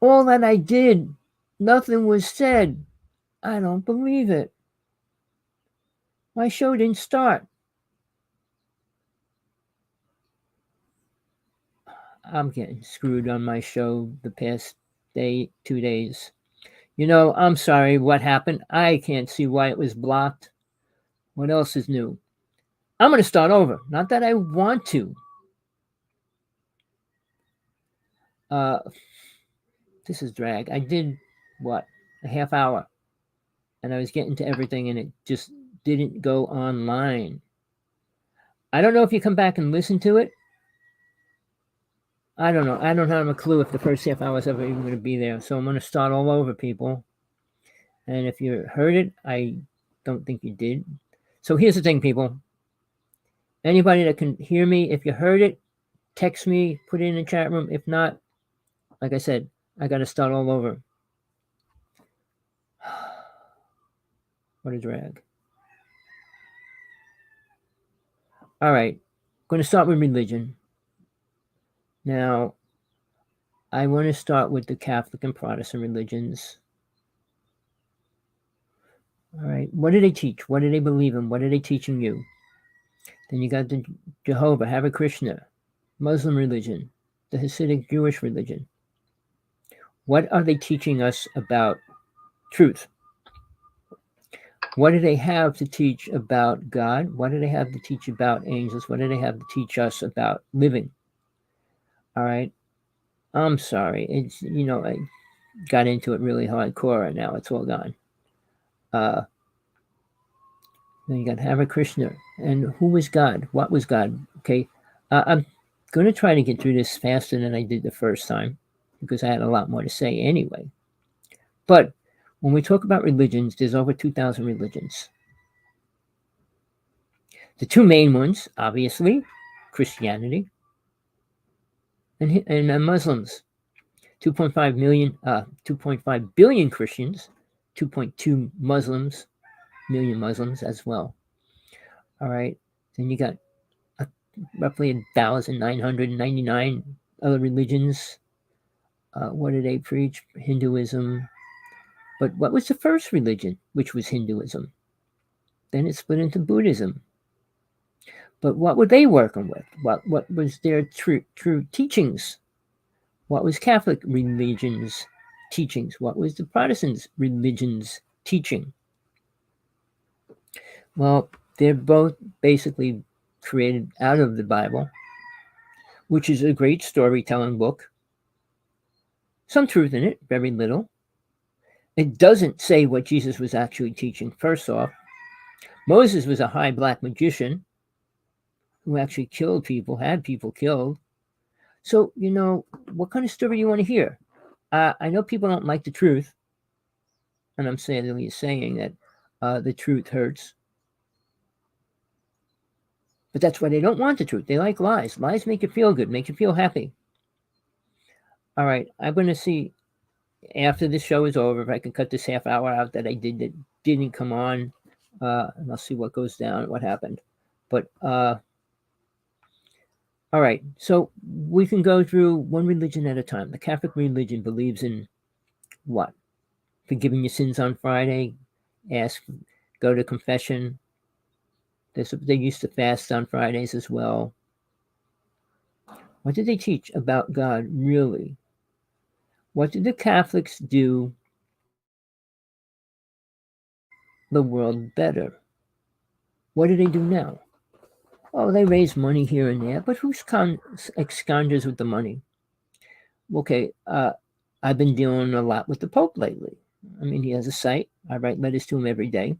All that I did, nothing was said. I don't believe it. My show didn't start. I'm getting screwed on my show the past 2 days. I'm sorry, what happened? I can't see why it was blocked. What else is new? I'm going to start over. Not that I want to. Uh, this is drag. I did, what, a half hour. And I was getting to everything and it just didn't go online. I don't know if you come back and listen to it. I don't know. I don't have a clue if the first half hour is ever even going to be there. So I'm going to start all over, people. And if you heard it, I don't think you did. So here's the thing, people. Anybody that can hear me, if you heard it, text me, put it in the chat room. If not, like I said, I got to start all over. What a drag. All right. I'm going to start with religion. Now, I want to start with the Catholic and Protestant religions. All right. What do they teach? What do they believe in? What are they teaching you? Then you got the Jehovah, Hare Krishna, Muslim religion, the Hasidic Jewish religion. What are they teaching us about truth? What do they have to teach about God? What do they have to teach about angels? What do they have to teach us about living? All right. I'm sorry. It's, I got into it really hardcore and now it's all gone. Then you got Hare Krishna. And who was God? What was God? Okay. I'm going to try to get through this faster than I did the first time because I had a lot more to say anyway. But when we talk about religions, there's over 2,000 religions. The two main ones, obviously, Christianity and Muslims. 2.5 billion Christians, 2.2 million Muslims as well. All right. Then you got roughly 1,999 other religions. What do they preach? Hinduism. But what was the first religion, which was Hinduism? Then it split into Buddhism. But what were they working with? What was their true teachings? What was Catholic religion's teachings? What was the Protestant religion's teaching? Well, they're both basically created out of the Bible, which is a great storytelling book. Some truth in it, very little. It doesn't say what Jesus was actually teaching. First off, Moses was a high black magician who actually killed people, had people killed. So, what kind of story do you want to hear? I know people don't like the truth, and I'm saying that the truth hurts. But that's why they don't want the truth. They like lies. Lies make you feel good, make you feel happy. All right, I'm going to see after this show is over if I can cut this half hour out that I did that didn't come on, and I'll see what goes down, what happened. But all right, so we can go through one religion at a time. The Catholic religion believes in what? Forgiving your sins on Friday, go to confession. They used to fast on Fridays as well. What did they teach about God, really? What did the Catholics do the world better? What do they do now? Oh, they raise money here and there, but who scoundrels with the money? Okay, I've been dealing a lot with the Pope lately. I mean, he has a site. I write letters to him every day.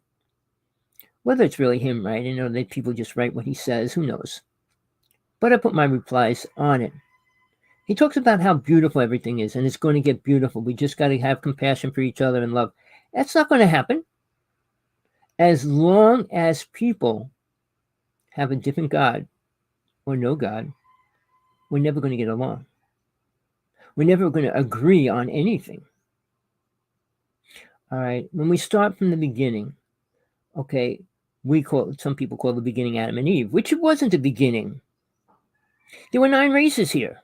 Whether it's really him, right? That people just write what he says, who knows? But I put my replies on it. He talks about how beautiful everything is, and it's going to get beautiful. We just got to have compassion for each other and love. That's not going to happen. As long as people have a different God or no God, we're never going to get along. We're never going to agree on anything. All right. When we start from the beginning, okay, some people call the beginning Adam and Eve, which it wasn't the beginning. There were 9 races here.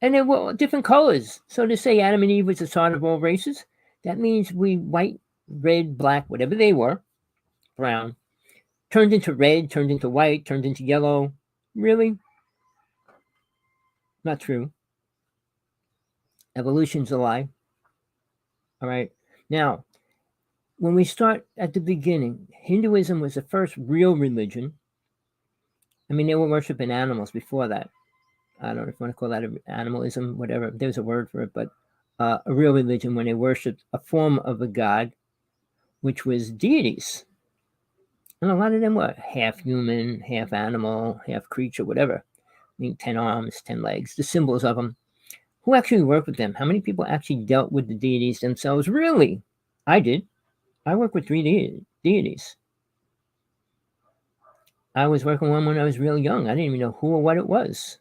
And they were different colors. So to say Adam and Eve was the start of all races, that means we white, red, black, whatever they were, brown, turned into red, turned into white, turned into yellow. Really? Not true. Evolution's a lie. All right. Now, when we start at the beginning, Hinduism was the first real religion. I mean, they were worshiping animals before that. I don't know if you want to call that animalism, whatever. There's a word for it, but a real religion when they worshipped a form of a god, which was deities. And a lot of them were half human, half animal, half creature, whatever. I mean, 10 arms, 10 legs, the symbols of them. Who actually worked with them? How many people actually dealt with the deities themselves? Really? I did. I worked with 3 deities. I was working one when I was real young. I didn't even know who or what it was.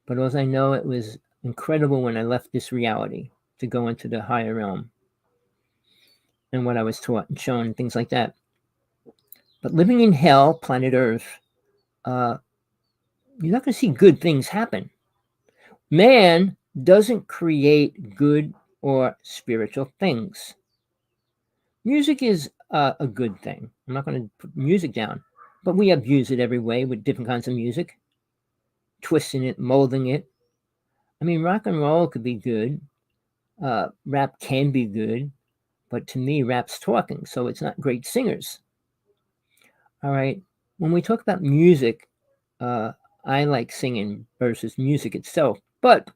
But all I know, it was incredible when I left this reality to go into the higher realm and what I was taught and shown and things like that. But living in hell, planet Earth, you're not going to see good things happen. Man doesn't create good or spiritual things. Music is a good thing. I'm not going to put music down, but we abuse it every way with different kinds of music, twisting it, molding it. I mean, rock and roll could be good. Rap can be good, but to me, rap's talking, so it's not great singers. All right. When we talk about music, I like singing versus music itself. But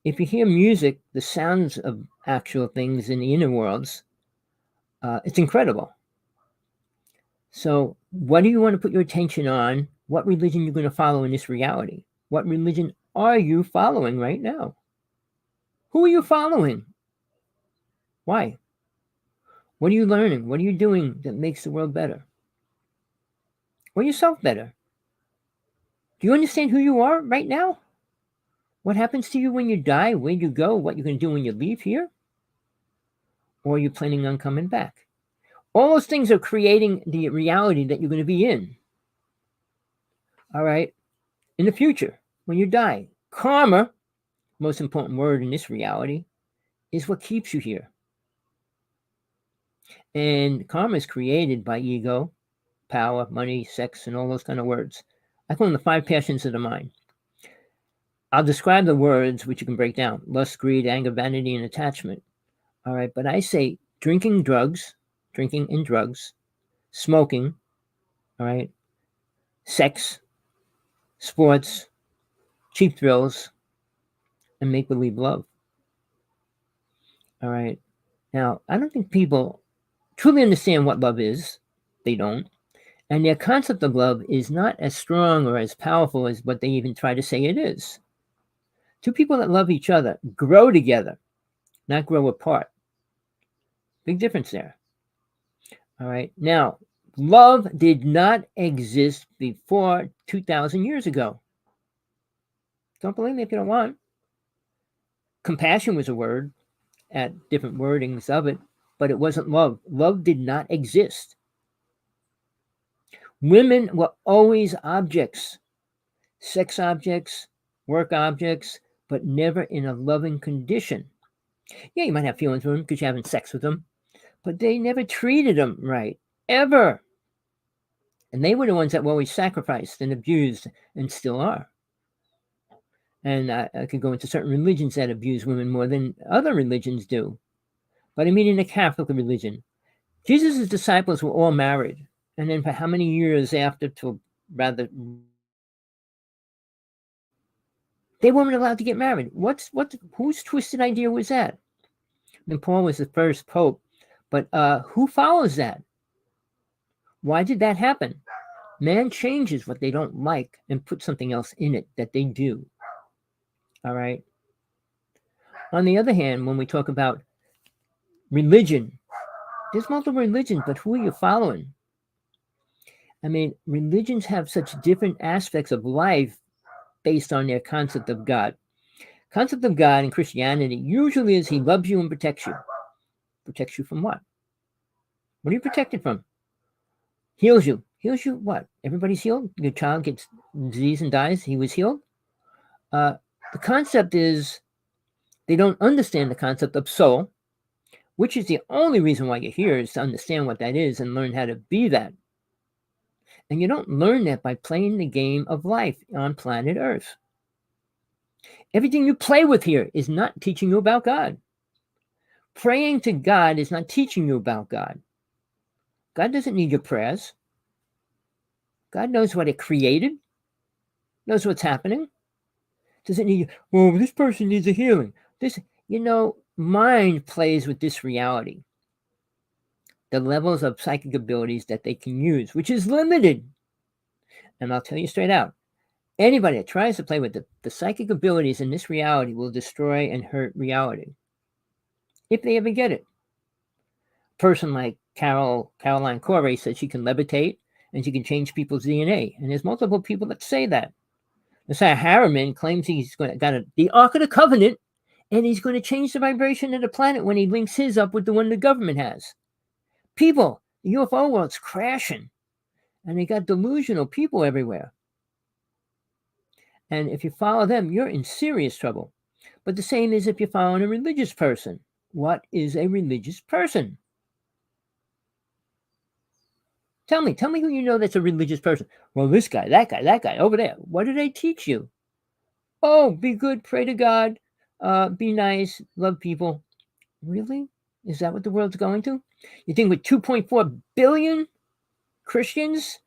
if you hear music, the sounds of actual things in the inner worlds, it's incredible. So what do you want to put your attention on? What religion you're going to follow in this reality? What religion are you following right now? Who are you following? Why? What are you learning? What are you doing that makes the world better? Or yourself better? Do you understand who you are right now? What happens to you when you die? Where you go? What you're going to do when you leave here? Or are you planning on coming back? All those things are creating the reality that you're going to be in. All right? In the future, when you die. Karma, most important word in this reality, is what keeps you here. And karma is created by ego, power, money, sex, and all those kind of words. I call them the 5 passions of the mind. I'll describe the words, which you can break down: lust, greed, anger, vanity, and attachment. All right, but I say drinking and drugs, smoking, all right, sex, sports, cheap thrills, and make-believe love. All right. Now, I don't think people truly understand what love is. They don't. And their concept of love is not as strong or as powerful as what they even try to say it is. 2 people that love each other grow together, not grow apart. Big difference there. All right. Now, love did not exist before 2,000 years ago. Don't believe me if you don't want. Compassion was a word at different wordings of it, but it wasn't love. Love did not exist. Women were always objects, sex objects, work objects, but never in a loving condition. Yeah, you might have feelings for them because you're having sex with them, but they never treated them right, ever. And they were the ones that were always sacrificed and abused and still are. And I could go into certain religions that abuse women more than other religions do. But I mean in the Catholic religion, Jesus' disciples were all married. And then for how many years after, to rather, they weren't allowed to get married. Whose twisted idea was that? I mean, Paul was the first pope, but who follows that? Why did that happen? Man changes what they don't like and puts something else in it that they do. All right. On the other hand, when we talk about religion, there's multiple religions, but who are you following? I mean, religions have such different aspects of life based on their concept of God. Concept of God in Christianity usually is he loves you and protects you. Protects you from what? What are you protected from? Heals you. Heals you what? Everybody's healed? Your child gets disease and dies. He was healed? The concept is they don't understand the concept of soul, which is the only reason why you're here, is to understand what that is and learn how to be that. And you don't learn that by playing the game of life on planet Earth. Everything you play with here is not teaching you about God. Praying to God is not teaching you about God. God doesn't need your prayers. God knows what it created, knows what's happening. Doesn't need you, well, this person needs a healing. This, mind plays with this reality. The levels of psychic abilities that they can use, which is limited. And I'll tell you straight out, anybody that tries to play with the psychic abilities in this reality will destroy and hurt reality, if they ever get it. A person like Caroline Corey said she can levitate and she can change people's DNA. And there's multiple people that say that. Messiah Harriman claims he's got the Ark of the Covenant, and he's going to change the vibration of the planet when he links his up with the one the government has. People, the UFO world's crashing, and they got delusional people everywhere. And if you follow them, you're in serious trouble. But the same is if you're following a religious person. What is a religious person? Tell me who you know that's a religious person. Well, this guy, that guy, over there. What do they teach you? Oh, be good, pray to God, be nice, love people. Really? Is that what the world's going to? You think with 2.4 billion Christians,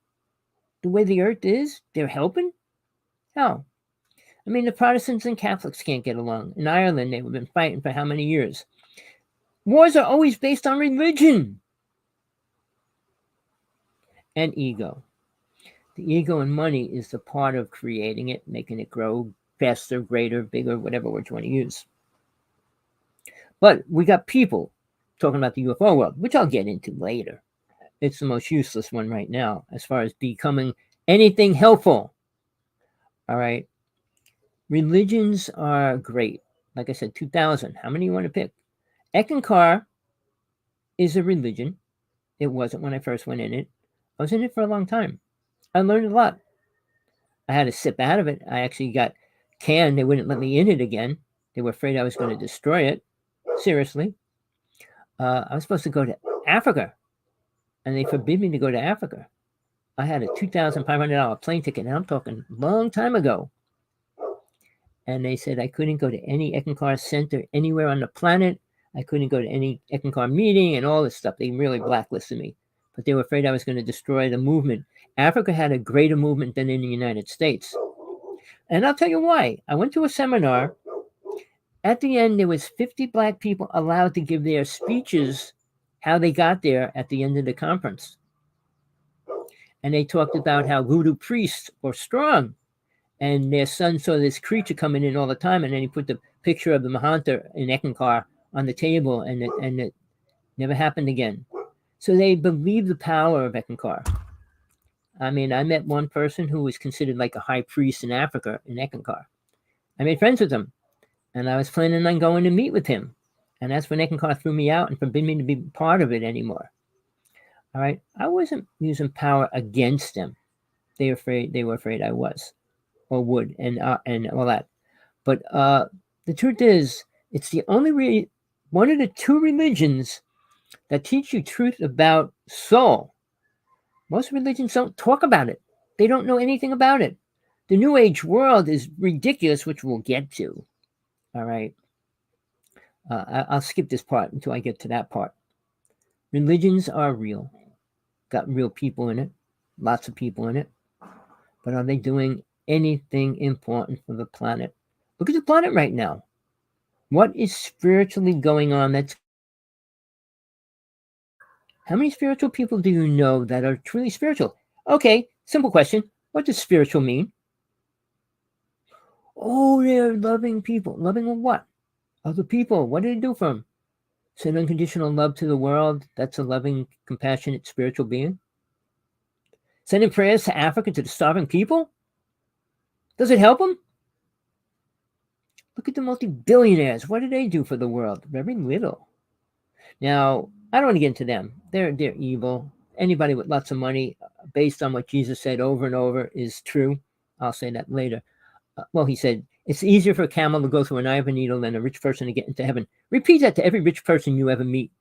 the way the earth is, they're helping? How? I mean, the Protestants and Catholics can't get along. In Ireland, they've been fighting for how many years? Wars are always based on religion and ego. The ego and money is the part of creating it, making it grow faster, greater, bigger, whatever word you want to use. But we got people talking about the UFO world, which I'll get into later. It's the most useless one right now as far as becoming anything helpful. All right. Religions are great. Like I said, 2000. How many you want to pick? Eckankar is a religion. It wasn't when I first went in it. I was in it for a long time. I learned a lot. I had to sip out of it. I actually got canned. They wouldn't let me in it again. They were afraid I was going to destroy it. Seriously. I was supposed to go to Africa, and they forbid me to go to Africa. I had a $2,500 plane ticket, and I'm talking a long time ago. And they said I couldn't go to any Eckankar center anywhere on the planet. I couldn't go to any Eckankar meeting and all this stuff. They really blacklisted me. But they were afraid I was going to destroy the movement. Africa had a greater movement than in the United States. And I'll tell you why. I went to a seminar. At the end, there was 50 black people allowed to give their speeches, how they got there at the end of the conference. And they talked about how voodoo priests were strong. And their son saw this creature coming in all the time. And then he put the picture of the Mahanta in Eckankar on the table. And it never happened again. So they believed the power of Eckankar. I mean, I met one person who was considered like a high priest in Africa in Eckankar. I made friends with him. And I was planning on going to meet with him. And that's when Eckankar threw me out and forbid me to be part of it anymore. All right. I wasn't using power against them. They were afraid I was or would and all that. But the truth is, it's the only one of the two religions that teach you truth about soul. Most religions don't talk about it. They don't know anything about it. The New Age world is ridiculous, which we'll get to. All right. I'll skip this part until I get to that part. Religions are real. Got real people in it. Lots of people in it. But are they doing anything important for the planet? Look at the planet right now. What is spiritually going on? How many spiritual people do you know that are truly spiritual? Okay, simple question. What does spiritual mean? Oh, they're loving people. Loving what? Other people. What do they do for them? Send unconditional love to the world. That's a loving, compassionate, spiritual being. Sending prayers to Africa, to the starving people. Does it help them? Look at the multi-billionaires. What do they do for the world? Very little. Now, I don't want to get into them. They're evil. Anybody with lots of money, based on what Jesus said over and over, is true. I'll say that later. Well, he said, It's easier for a camel to go through an eye of a needle than a rich person to get into heaven. Repeat that to every rich person you ever meet.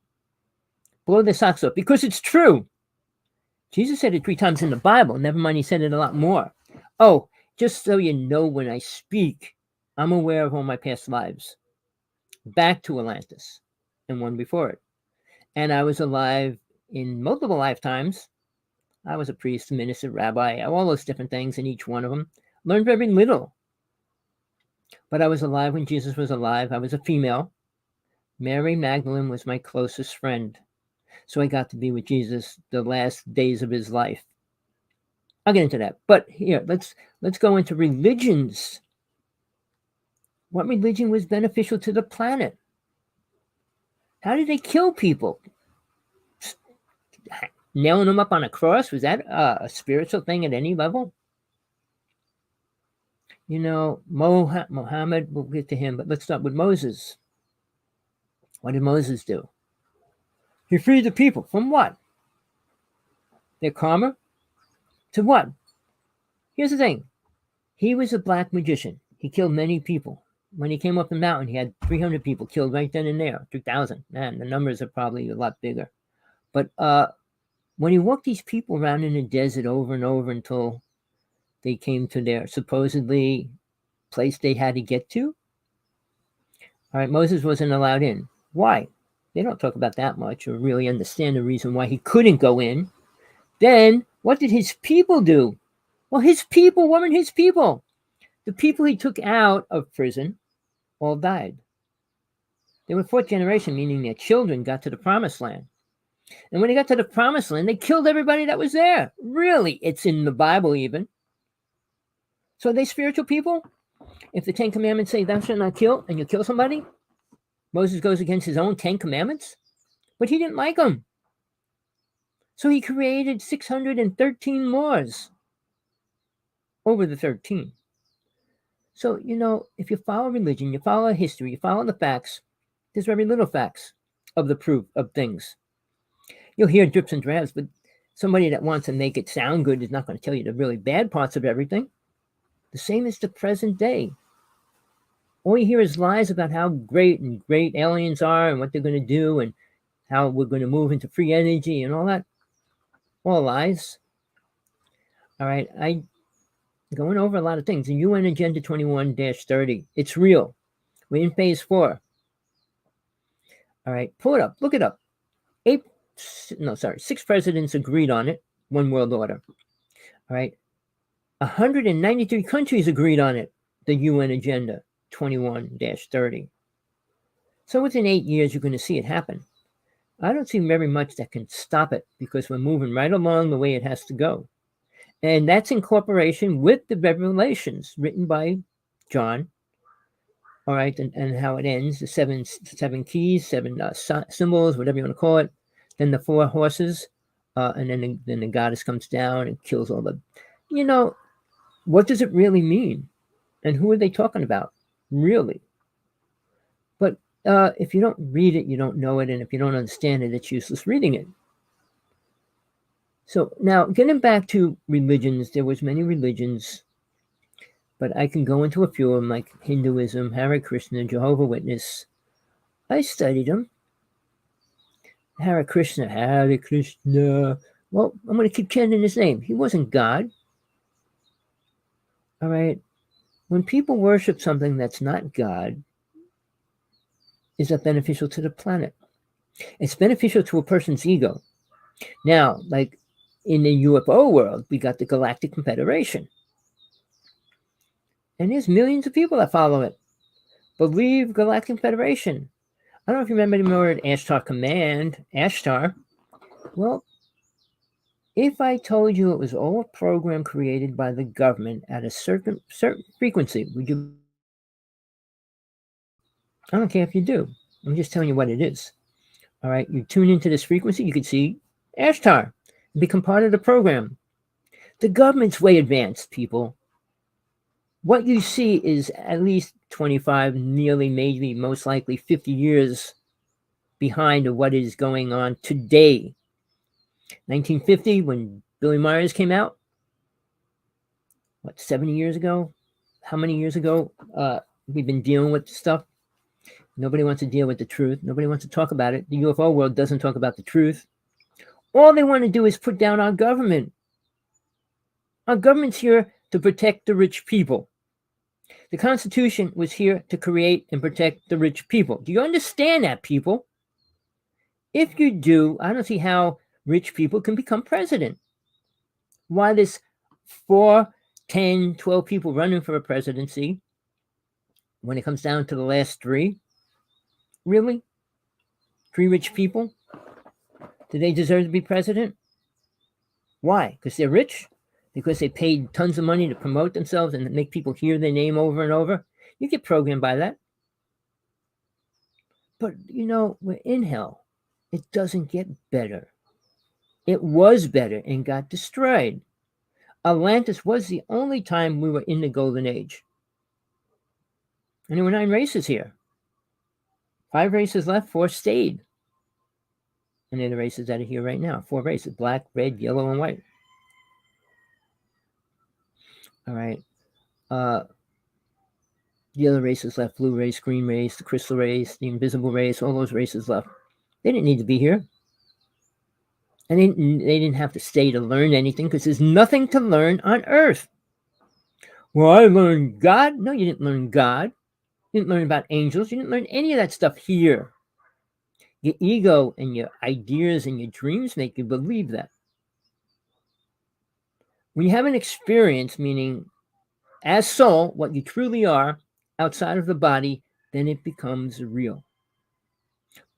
Blow their socks off, because it's true. Jesus said it 3 times in the Bible. Never mind, he said it a lot more. Oh, just so you know, when I speak, I'm aware of all my past lives. Back to Atlantis and one before it. And I was alive in multiple lifetimes. I was a priest, minister, rabbi, all those different things in each one of them. Learned very little. But I was alive when Jesus was alive. I was a female. Mary Magdalene was my closest friend. So I got to be with Jesus the last days of his life. I'll get into that. But here, let's go into religions. What religion was beneficial to the planet? How did they kill people? Nailing them up on a cross? Was that a spiritual thing at any level? You know, Muhammad, we'll get to him, but let's start with Moses. What did Moses do? He freed the people. From what? Their karma? To what? Here's the thing. He was a black magician. He killed many people. When he came up the mountain, he had 300 people killed right then and there. 2,000. Man, the numbers are probably a lot bigger. But when he walked these people around in the desert over and over until they came to their supposedly place they had to get to, all right, Moses wasn't allowed in. Why? They don't talk about that much or really understand the reason why he couldn't go in. Then, what did his people do? Well, his people weren't his people. The people he took out of prison all died. They were 4th generation, meaning their children got to the promised land. And when they got to the promised land, they killed everybody that was there. Really, it's in the Bible even. So are they spiritual people? If the 10 Commandments say thou shalt not kill, and you kill somebody, Moses goes against his own 10 Commandments, but he didn't like them. So he created 613 laws over the 13. So, you know, if you follow religion, you follow history, you follow the facts, there's very little facts of the proof of things. You'll hear drips and drabs, but somebody that wants to make it sound good is not going to tell you the really bad parts of everything. The same as the present day. All you hear is lies about how great aliens are and what they're going to do and how we're going to move into free energy and all that. All lies. All right, I going over a lot of things. The UN Agenda 21-30. It's real. We're in phase 4. All right, pull it up. Look it up. 6 presidents agreed on it. One world order. All right. 193 countries agreed on it. The UN Agenda 21-30. So within 8 years, you're going to see it happen. I don't see very much that can stop it because we're moving right along the way it has to go. And that's in cooperation with the Revelations written by John. All right, and how it ends, the seven keys, 7 symbols, whatever you want to call it. Then the 4 horses, and then the goddess comes down and kills all the, you know, what does it really mean? And who are they talking about, really? But if you don't read it, you don't know it. And if you don't understand it, it's useless reading it. So now, getting back to religions, there was many religions, but I can go into a few of them, like Hinduism, Hare Krishna, Jehovah's Witness. I studied them. Hare Krishna. Well, I'm going to keep chanting his name. He wasn't God. All right. When people worship something that's not God, is that beneficial to the planet? It's beneficial to a person's ego. Now, like in the UFO world, we got the Galactic Confederation. And there's millions of people that follow it. Believe Galactic Federation. I don't know if you remember the word Ashtar Command, Ashtar. Well, if I told you it was all a program created by the government at a certain frequency, would you? I don't care if you do. I'm just telling you what it is. All right, you tune into this frequency, you can see Ashtar and become part of the program. The government's way advanced, people. What you see is at least 25, nearly, maybe, most likely 50 years behind of what is going on today. 1950, when Billy Myers came out, 70 years ago? how many years ago we've been dealing with stuff. Nobody wants to deal with the truth. Nobody wants to talk about it. The UFO world doesn't talk about the truth. All they want to do is put down our government. Our government's here to protect the rich people. The Constitution was here to create and protect the rich people. Do you understand that, people? If you do, I don't see how rich people can become president. Why there's 4, 10, 12 people running for a presidency when it comes down to the last 3? Really? 3 rich people? Do they deserve to be president? Why? Because they're rich? Because they paid tons of money to promote themselves and make people hear their name over and over? You get programmed by that. But, we're in hell. It doesn't get better. It was better and got destroyed. Atlantis was the only time we were in the golden age. And there were 9 races here. 5 races left, 4 stayed. And they're the races that are here right now. 4 races: black, red, yellow, and white. All right. The other races left: blue race, green race, the crystal race, the invisible race, all those races left. They didn't need to be here. And they didn't have to stay to learn anything, because there's nothing to learn on Earth. Well, I learned God. No, you didn't learn God. You didn't learn about angels. You didn't learn any of that stuff here. Your ego and your ideas and your dreams make you believe that. When you have an experience, meaning as soul, what you truly are outside of the body, then it becomes real.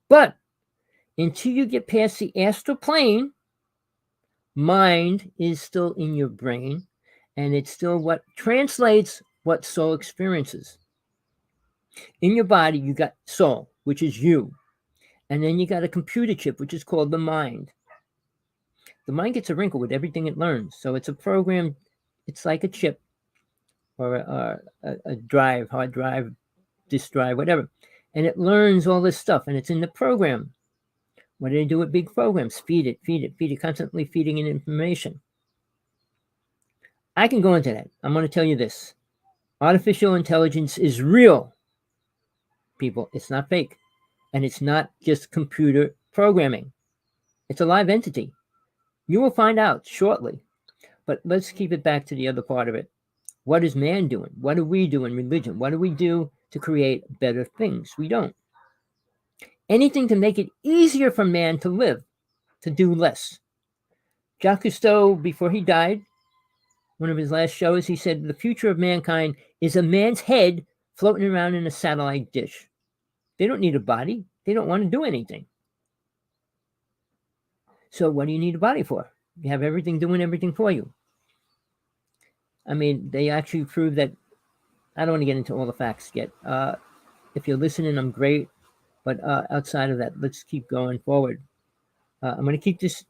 But until you get past the astral plane, mind is still in your brain, and it's still what translates what soul experiences. In your body, you got soul, which is you. And then you got a computer chip, which is called the mind. The mind gets a wrinkle with everything it learns. So it's a program. It's like a chip or a drive, hard drive, disk drive, whatever. And it learns all this stuff, and it's in the program. What do they do with big programs? Feed it, constantly feeding it information. I can go into that. I'm going to tell you this. Artificial intelligence is real, people. It's not fake. And it's not just computer programming. It's a live entity. You will find out shortly. But let's keep it back to the other part of it. What is man doing? What do we do in religion? What do we do to create better things? We don't. Anything to make it easier for man to live, to do less. Jacques Cousteau, before he died, one of his last shows, he said, the future of mankind is a man's head floating around in a satellite dish. They don't need a body. They don't want to do anything. So what do you need a body for? You have everything doing everything for you. I mean, they actually prove that. I don't want to get into all the facts yet. If you're listening, I'm great. But outside of that, let's keep going forward. I'm going to keep this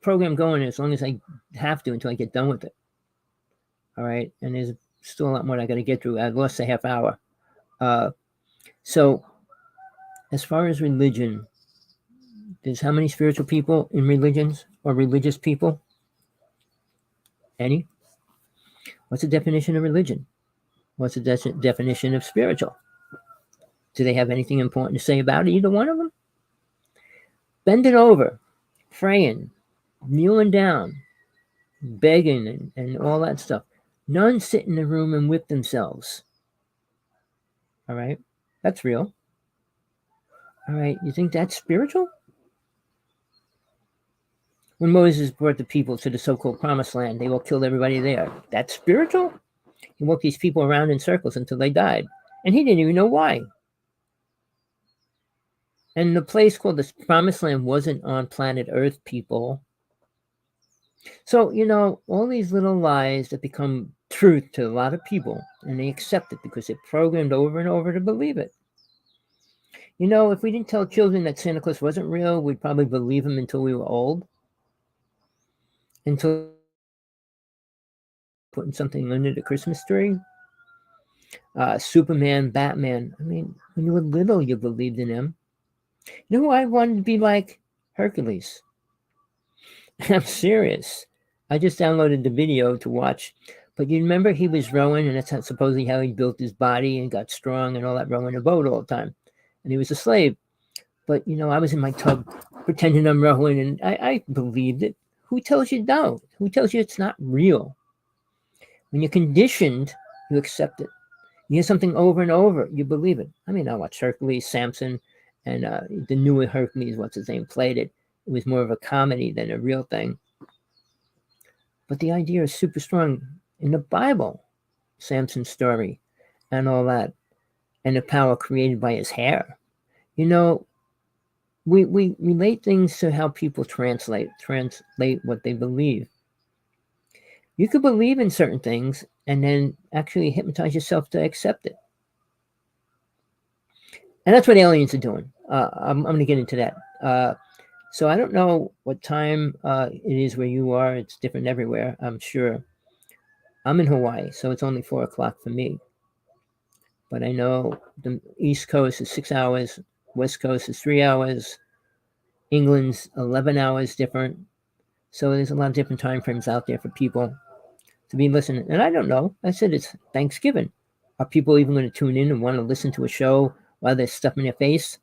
program going as long as I have to until I get done with it. All right? And there's still a lot more I got to get through. I lost a half hour. So as far as religion, there's how many spiritual people in religions or religious people? Any? What's the definition of religion? What's the definition of spiritual? Do they have anything important to say about it, either one of them? Bending over, praying, kneeling down, begging, and all that stuff. None sit in the room and whip themselves. All right? That's real. All right, you think that's spiritual? When Moses brought the people to the so-called promised land, they all killed everybody there. That's spiritual? He walked these people around in circles until they died. And he didn't even know why. And the place called the promised land wasn't on planet Earth, people. So, all these little lies that become truth to a lot of people, and they accept it because they're programmed over and over to believe it. If we didn't tell children that Santa Claus wasn't real, we'd probably believe him until we were old. Until putting something under the Christmas tree. Superman, Batman. I mean, when you were little, you believed in him. You know who I wanted to be like? Hercules. I'm serious. I just downloaded the video to watch. But you remember he was rowing, and that's supposedly how he built his body and got strong and all that, rowing a boat all the time. And he was a slave. But, I was in my tub pretending I'm rowing, and I believed it. Who tells you no? Who tells you it's not real? When you're conditioned, you accept it. You hear something over and over, you believe it. I mean, I watched Hercules, Samson, and the newer Hercules, what's his name, played it. It was more of a comedy than a real thing. But the idea is super strong in the Bible, Samson's story and all that, and the power created by his hair. We relate things to how people translate what they believe. You could believe in certain things and then actually hypnotize yourself to accept it. And that's what aliens are doing. I'm going to get into that. So I don't know what time it is where you are. It's different everywhere, I'm sure. I'm in Hawaii, so it's only 4 o'clock for me. But I know the East Coast is 6 hours, West Coast is 3 hours, England's 11 hours different. So there's a lot of different time frames out there for people to be listening. And I don't know. I said it's Thanksgiving. Are people even going to tune in and want to listen to a show while they're stuffing their face?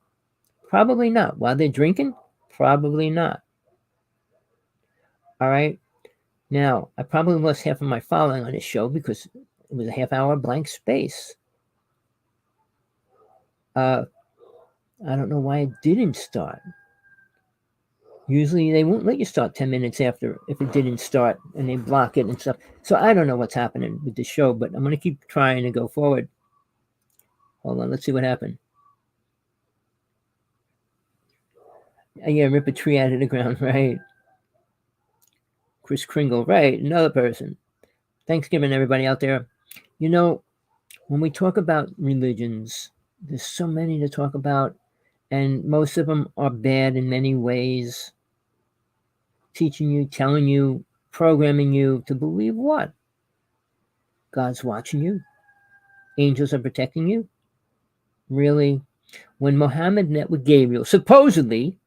Probably not. While they're drinking? Probably not. All right. Now, I probably lost half of my following on this show because it was a half-hour blank space. I don't know why it didn't start. Usually they won't let you start 10 minutes after if it didn't start, and they block it and stuff. So I don't know what's happening with the show, but I'm going to keep trying to go forward. Hold on, let's see what happened. Yeah, rip a tree out of the ground, right? Chris Kringle, right, another person. Thanksgiving, everybody out there. When we talk about religions, there's so many to talk about, and most of them are bad in many ways. Teaching you, telling you, programming you to believe what? God's watching you. Angels are protecting you. Really? When Muhammad met with Gabriel, supposedly,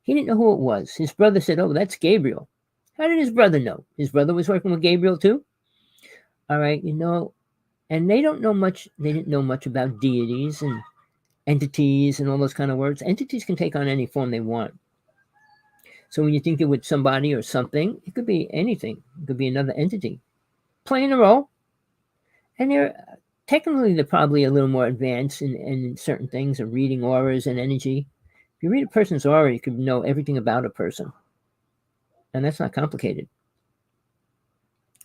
he didn't know who it was. His brother said, "Oh, that's Gabriel." How did his brother know? His brother was working with Gabriel too? All right, and they don't know much. They didn't know much about deities and entities and all those kind of words. Entities can take on any form they want. So when you think it with somebody or something, it could be anything. It could be another entity playing a role. And they're probably a little more advanced in certain things of reading auras and energy. If you read a person's aura, you could know everything about a person. And that's not complicated.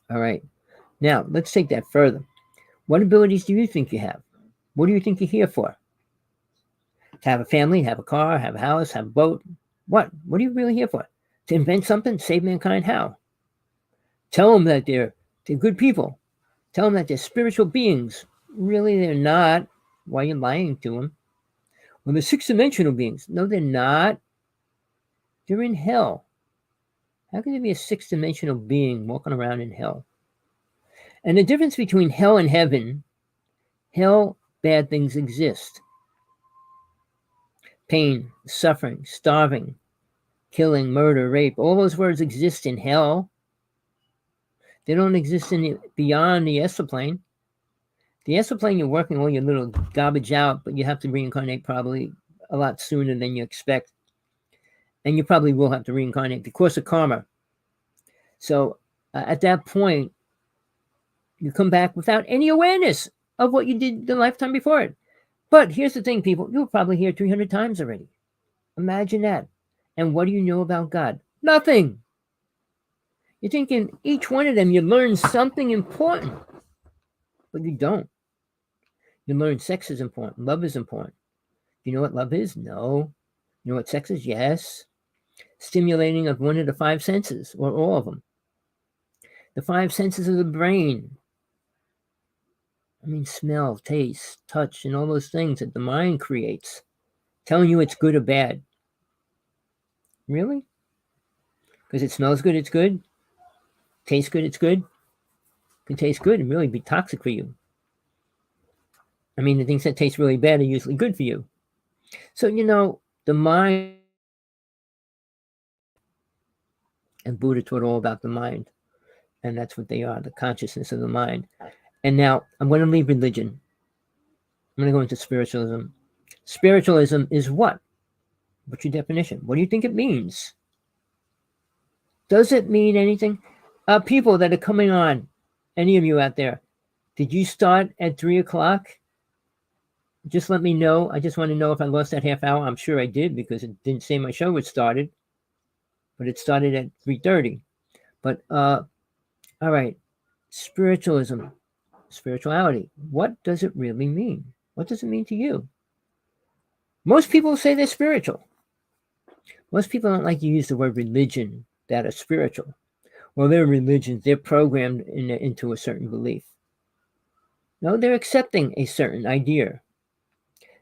All right. Now, let's take that further. What abilities do you think you have? What do you think you're here for? To have a family, have a car, have a house, have a boat? What? What are you really here for? To invent something, save mankind? How? Tell them that they're good people. Tell them that they're spiritual beings. Really, they're not. Why are you lying to them? Well, they're six-dimensional beings. No, they're not. They're in hell. How can there be a six-dimensional being walking around in hell? And the difference between hell and heaven, hell, bad things exist. Pain, suffering, starving, killing, murder, rape, all those words exist in hell. They don't exist beyond the astral plane. The astral plane, you're working all your little garbage out, but you have to reincarnate probably a lot sooner than you expect. And you probably will have to reincarnate because of karma. So at that point, you come back without any awareness of what you did the lifetime before it. But here's the thing, people. You were probably here 300 times already. Imagine that. And what do you know about God? Nothing. You're thinking each one of them, you learn something important. But you don't. You learn sex is important. Love is important. Do you know what love is? No. You know what sex is? Yes. Stimulating of one of the 5 senses, or all of them. The 5 senses of the brain. I mean, smell, taste, touch, and all those things that the mind creates. Telling you it's good or bad. Really? Because it smells good, it's good. Tastes good, it's good. Can taste good and really be toxic for you. I mean, the things that taste really bad are usually good for you. So, the mind, and Buddha taught all about the mind. And that's what they are, the consciousness of the mind. And now I'm going to leave religion. I'm going to go into spiritualism. Spiritualism is what? What's your definition? What do you think it means? Does it mean anything? People that are coming on, any of you out there, did you start at 3 o'clock? Just let me know. I just want to know if I lost that half hour. I'm sure I did, because it didn't say my show had started, but it started at 3:30. But all right, spiritualism, spirituality. What does it really mean? What does it mean to you? Most people say they're spiritual. Most people don't like to use the word religion that are spiritual. Well, they're religions. They're programmed into a certain belief. No, they're accepting a certain idea.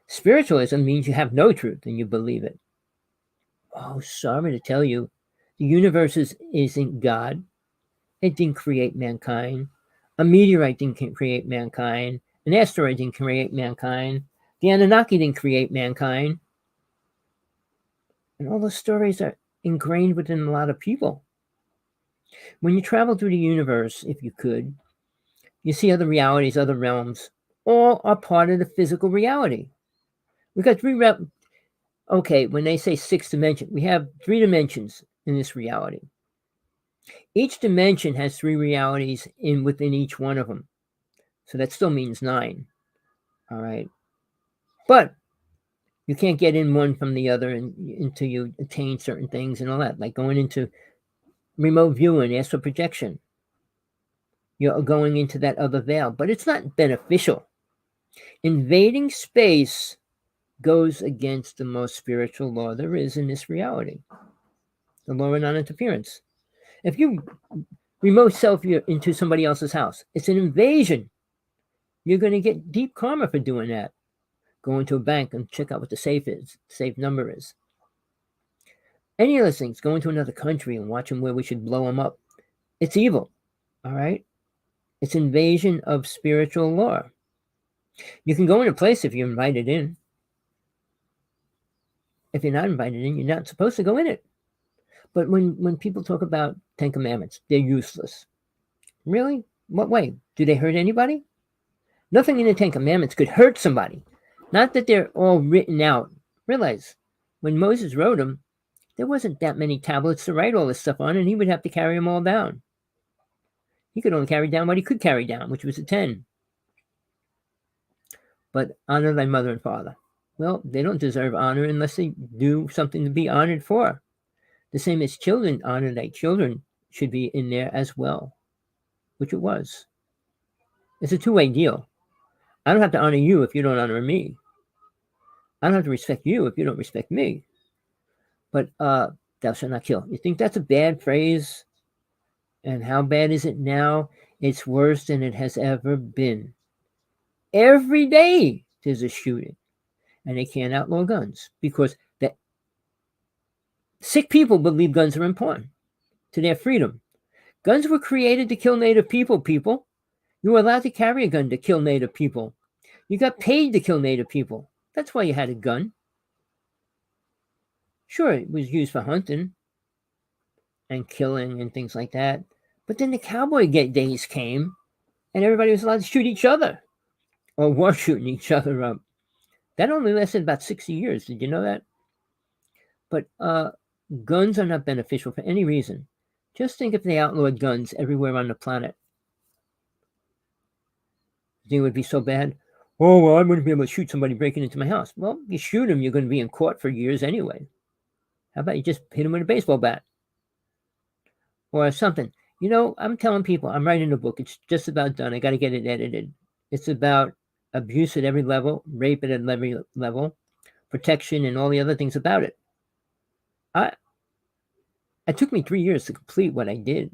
Spiritualism means you have no truth and you believe it. Oh, sorry to tell you, the universe isn't God. It didn't create mankind. A meteorite didn't create mankind. An asteroid didn't create mankind. The Anunnaki didn't create mankind. And all those stories are ingrained within a lot of people. When you travel through the universe, if you could, you see other realities, other realms. All are part of the physical reality. We've got three realms. Okay, when they say 6 dimensions, we have 3 dimensions in this reality. Each dimension has 3 realities within each one of them. So that still means 9. All right. But you can't get in one from the other until you attain certain things and all that, like going into remote viewing, astral projection. You're going into that other veil, but it's not beneficial. Invading space goes against the most spiritual law there is in this reality, the law of non-interference. If you remote self into somebody else's house, it's an invasion. You're going to get deep karma for doing that. Go into a bank and check out what the safe number is. Any of those things, go into another country and watching where we should blow them up. It's evil, all right? It's invasion of spiritual law. You can go in a place if you're invited in. If you're not invited in, you're not supposed to go in it. But when people talk about 10 Commandments, they're useless. Really? What way? Do they hurt anybody? Nothing in the 10 Commandments could hurt somebody. Not that they're all written out. Realize, when Moses wrote them, there wasn't that many tablets to write all this stuff on, and he would have to carry them all down. He could only carry down what he could carry down, which was the 10. But honor thy mother and father. Well, they don't deserve honor unless they do something to be honored for. The same as children, honor thy children should be in there as well, which it was. It's a two-way deal. I don't have to honor you if you don't honor me. I don't have to respect you if you don't respect me. But thou shalt not kill. You think that's a bad phrase? And how bad is it now? It's worse than it has ever been. Every day there's a shooting. And they can't outlaw guns because the sick people believe guns are important to their freedom. Guns were created to kill Native people. You were allowed to carry a gun to kill Native people. You got paid to kill Native people. That's why you had a gun. Sure, it was used for hunting and killing and things like that. But then the cowboy days came and everybody was allowed to shoot each other or were shooting each other up. That only lasted about 60 years. Did you know that? But guns are not beneficial for any reason. Just think if they outlawed guns everywhere on the planet. You think it would be so bad? Oh, well, I wouldn't be able to shoot somebody breaking into my house. Well, you shoot them, you're going to be in court for years anyway. How about you just hit them with a baseball bat? Or something. You know, I'm telling people, I'm writing a book. It's just about done. I got to get it edited. It's about abuse at every level, rape at every level, protection, and all the other things about it. It took me 3 years to complete what I did.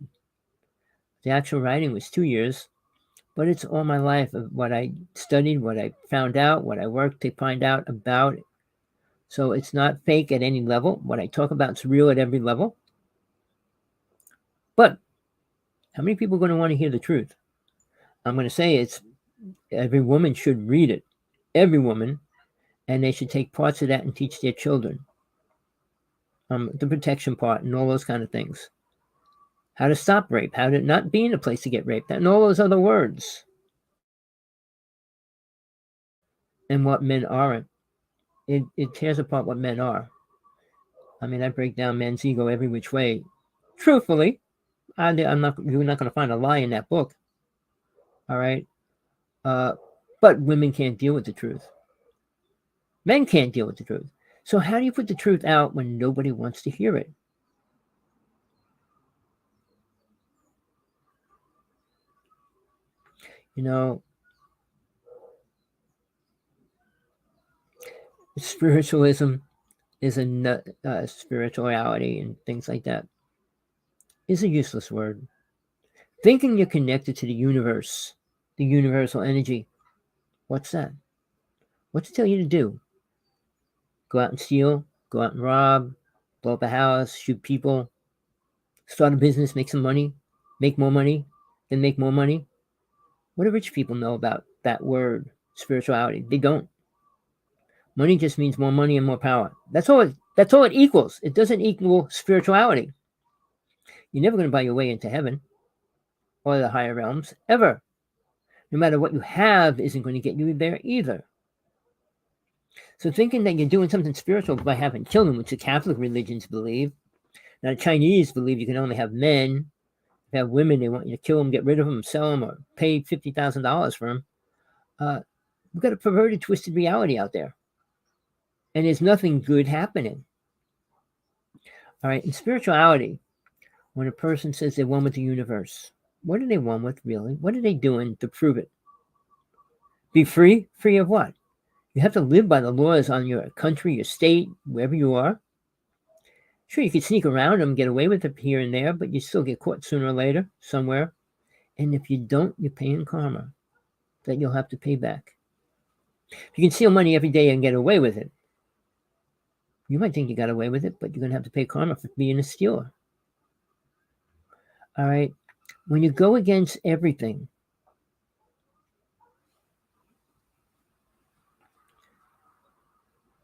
The actual writing was 2 years, but it's all my life of what I studied, what I found out, what I worked to find out about it. So it's not fake at any level. What I talk about is real at every level. But how many people are going to want to hear the truth? I'm going to say it's every woman should read it. Every woman. And they should take parts of that and teach their children. The protection part and all those kind of things. how to stop rape, how to not be in a place to get raped, and all those other words. And what men aren't. It tears apart what men are. I mean, I break down men's ego every which way. Truthfully, you're not going to find a lie in that book. All right. But women can't deal with the truth. Men can't deal with the truth. So how do you put the truth out when nobody wants to hear it? You know, spiritualism is spirituality and things like that is a useless word. Thinking you're connected to the universe, the universal energy. What's that? What's it tell you to do? Go out and steal, go out and rob, blow up a house, shoot people, start a business, make some money, make more money, then make more money. What do rich people know about that word, spirituality? They don't. Money just means more money and more power. That's all it equals. It doesn't equal spirituality. You're never going to buy your way into heaven or the higher realms, ever. No matter what you have isn't going to get you there either. So thinking that you're doing something spiritual by having children, which the Catholic religions believe. Now the Chinese believe you can only have men. If you have women, they want you to kill them, get rid of them, sell them, or pay $50,000 for them. We've got a perverted, twisted reality out there. And there's nothing good happening. All right, in spirituality, when a person says they're one with the universe, what are they one with, really? What are they doing to prove it? Be free? Free of what? You have to live by the laws on your country, your state, wherever you are. Sure, you could sneak around them, get away with it here and there, but you still get caught sooner or later, somewhere. And if you don't, you're paying karma that you'll have to pay back. You can steal money every day and get away with it. You might think you got away with it, but you're going to have to pay karma for being a stealer. All right? When you go against everything,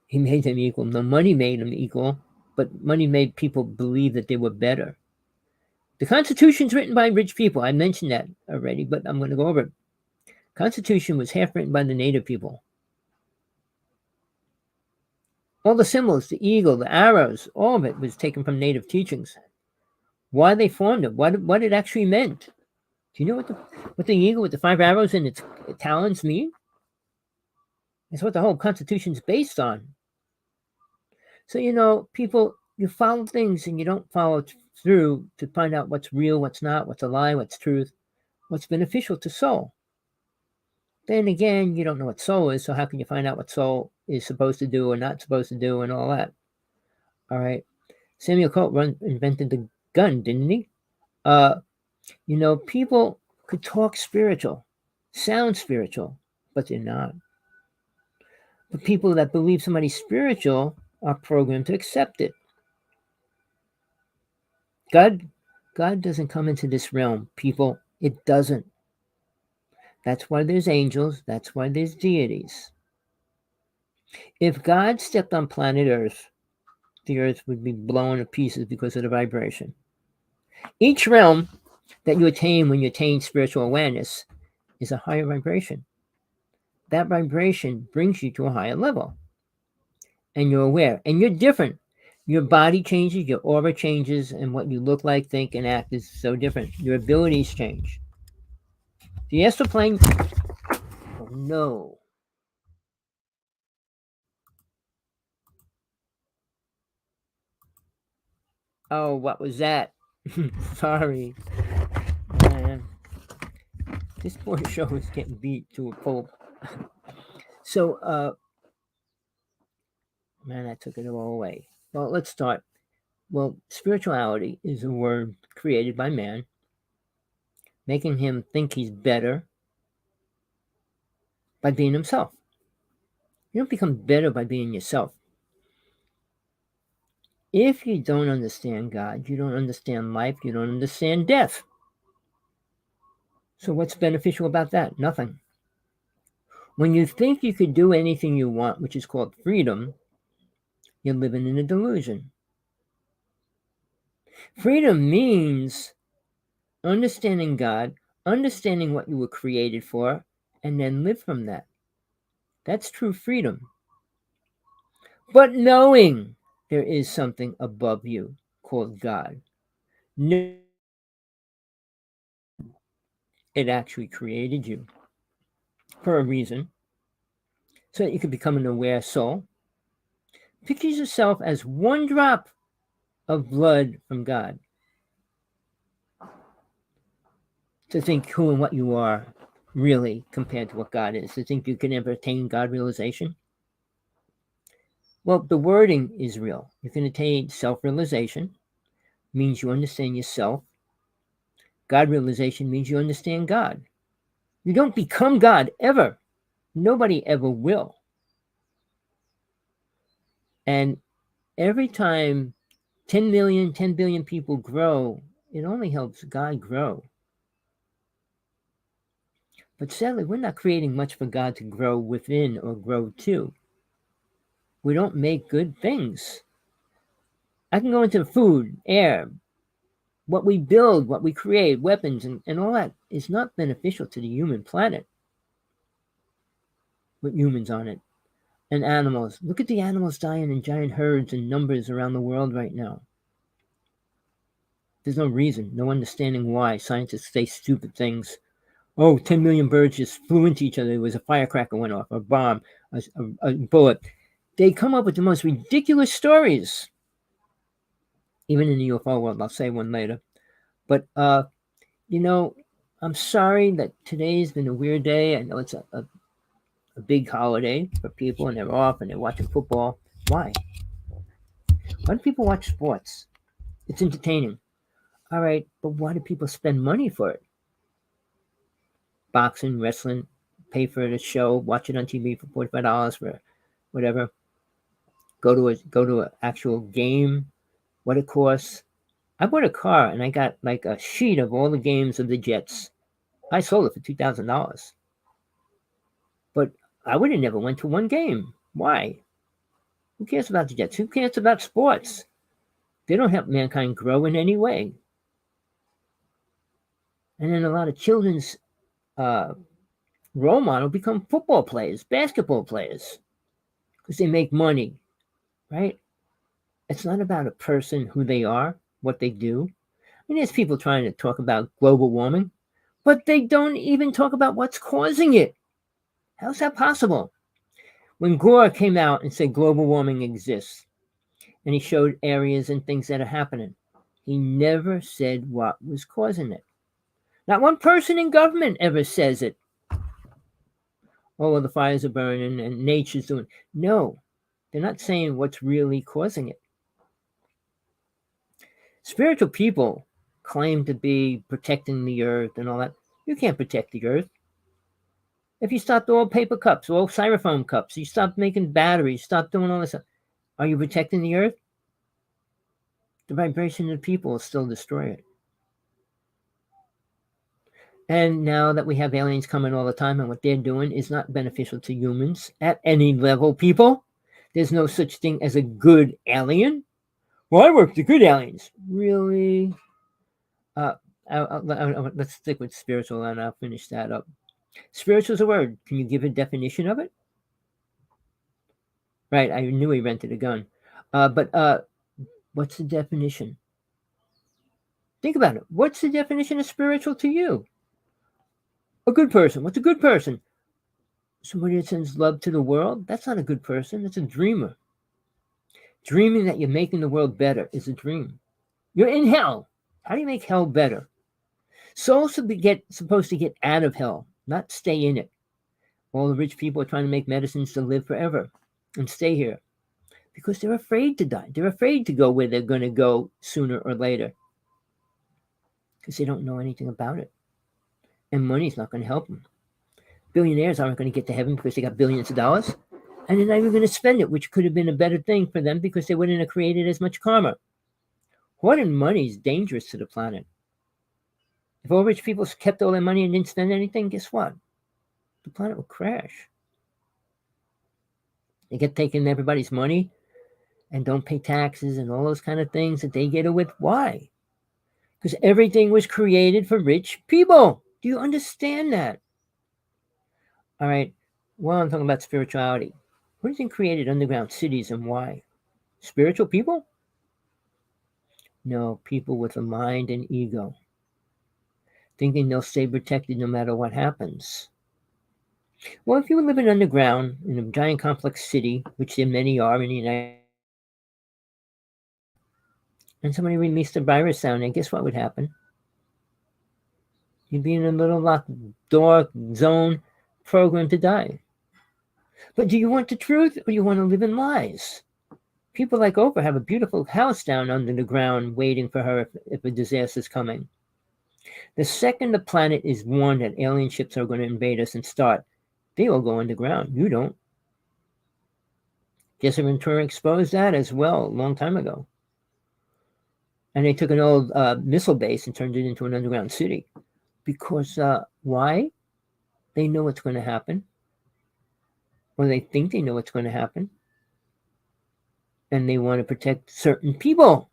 he made them equal. No, money made them equal, but money made people believe that they were better. The Constitution's written by rich people. I mentioned that already, but I'm going to go over it. Constitution was half written by the native people. All the symbols, the eagle, the arrows, all of it was taken from native teachings. Why they formed it, what it actually meant. Do you know what the eagle with the 5 arrows and its talons mean? It's what the whole Constitution's based on. So, people, you follow things and you don't follow through to find out what's real, what's not, what's a lie, what's truth, what's beneficial to soul. Then again, you don't know what soul is, so how can you find out what soul is supposed to do or not supposed to do and all that? All right. Samuel Colt invented the gun, didn't he? People could talk spiritual, sound spiritual, but they're not. The people that believe somebody's spiritual are programmed to accept it. God doesn't come into this realm, people. It doesn't. That's why there's angels. That's why there's deities. If God stepped on planet Earth, the Earth would be blown to pieces because of the vibration. Each realm that you attain when you attain spiritual awareness is a higher vibration. That vibration brings you to a higher level. And you're aware. And you're different. Your body changes, your aura changes, and what you look like, think, and act is so different. Your abilities change. The astral plane... Oh, no. Oh, what was that? Sorry. Man. This poor show is getting beat to a pulp. So, man, I took it all away. Well, let's start. Well, spirituality is a word created by man, making him think he's better by being himself. You don't become better by being yourself. If you don't understand God, you don't understand life, you don't understand death. So what's beneficial about that? Nothing. When you think you could do anything you want, which is called freedom, you're living in a delusion. Freedom means understanding God, understanding what you were created for, and then live from that. That's true freedom. But knowing there is something above you called God, know it actually created you for a reason, so that you could become an aware soul. Picture yourself as one drop of blood from God. To think who and what you are really compared to what God is. To think you can ever attain God realization. Well, the wording is real. You can attain self-realization, means you understand yourself. God realization means you understand God. You don't become God ever. Nobody ever will. And every time 10 million, 10 billion people grow, it only helps God grow. But sadly, we're not creating much for God to grow within or grow to. We don't make good things. I can go into food, air, what we build, what we create, weapons, and all that is not beneficial to the human planet with humans on it. And animals. Look at the animals dying in giant herds and numbers around the world right now. There's no reason, no understanding why scientists say stupid things. Oh, 10 million birds just flew into each other. It was a firecracker went off, a bomb, a bullet. They come up with the most ridiculous stories. Even in the UFO world, I'll say one later. But, I'm sorry that today's been a weird day. I know it's a big holiday for people and they're off and they're watching football. Why? Why do people watch sports? It's entertaining. All right, but why do people spend money for it? Boxing, wrestling, pay for the show, watch it on TV for $45 for whatever. Go to an actual game, what it costs. I bought a car and I got like a sheet of all the games of the Jets. I sold it for $2,000. But I would have never went to one game. Why? Who cares about the Jets? Who cares about sports? They don't help mankind grow in any way. And then a lot of children's role model become football players, basketball players, because they make money, right? It's not about a person, who they are, what they do. I mean, there's people trying to talk about global warming, but they don't even talk about what's causing it. How's that possible? When Gore came out and said global warming exists, and he showed areas and things that are happening, he never said what was causing it. Not one person in government ever says it. Oh, well, the fires are burning and nature's doing. No, they're not saying what's really causing it. Spiritual people claim to be protecting the earth and all that. You can't protect the earth. If you stopped all paper cups, all styrofoam cups, you stopped making batteries, stop doing all this stuff, are you protecting the earth? The vibration of the people will still destroy it. And now that we have aliens coming all the time and what they're doing is not beneficial to humans at any level, people. There's no such thing as a good alien. Well, I work with the good aliens. Really? Let's stick with spiritual and I'll finish that up. Spiritual is a word. Can you give a definition of it? Right, I knew he rented a gun. But what's the definition? Think about it. What's the definition of spiritual to you? A good person. What's a good person? Somebody that sends love to the world? That's not a good person. That's a dreamer. Dreaming that you're making the world better is a dream. You're in hell. How do you make hell better? Souls supposed to get out of hell, not stay in it. All the rich people are trying to make medicines to live forever and stay here because they're afraid to die. They're afraid to go where they're going to go sooner or later because they don't know anything about it. And money's not going to help them. Billionaires aren't going to get to heaven because they got billions of dollars. And they're not even going to spend it, which could have been a better thing for them because they wouldn't have created as much karma. Hoarding money is dangerous to the planet. If all rich people kept all their money and didn't spend anything, guess what? The planet would crash. They get taking everybody's money and don't pay taxes and all those kind of things that they get it with. Why? Because everything was created for rich people. Do you understand that? All right. Well, I'm talking about spirituality. What do you think created underground cities and why? Spiritual people? No, people with a mind and ego, thinking they'll stay protected no matter what happens. Well, if you were living underground in a giant complex city, which there many are in the United States, and somebody released a virus down there, guess what would happen? You'd be in a little locked dark zone programmed to die. But do you want the truth or do you want to live in lies? People like Oprah have a beautiful house down under the ground waiting for her if a disaster is coming. The second the planet is warned that alien ships are going to invade us and start, they all go underground. You don't. Jesse Ventura exposed that as well a long time ago. And they took an old missile base and turned it into an underground city. Because why? They know what's going to happen. Or they think they know what's going to happen. And they want to protect certain people.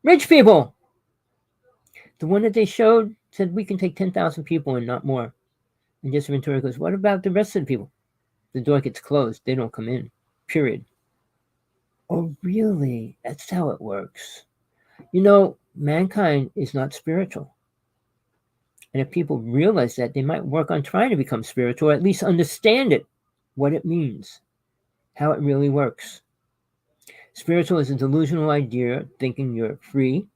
Rich people. The one that they showed said we can take 10,000 people and not more. And Jesse Ventura goes, what about the rest of the people? The door gets closed. They don't come in. Period. Oh, really? That's how it works. You know, mankind is not spiritual. And if people realize that, they might work on trying to become spiritual, or at least understand it, what it means, how it really works. Spiritual is a delusional idea, thinking you're free,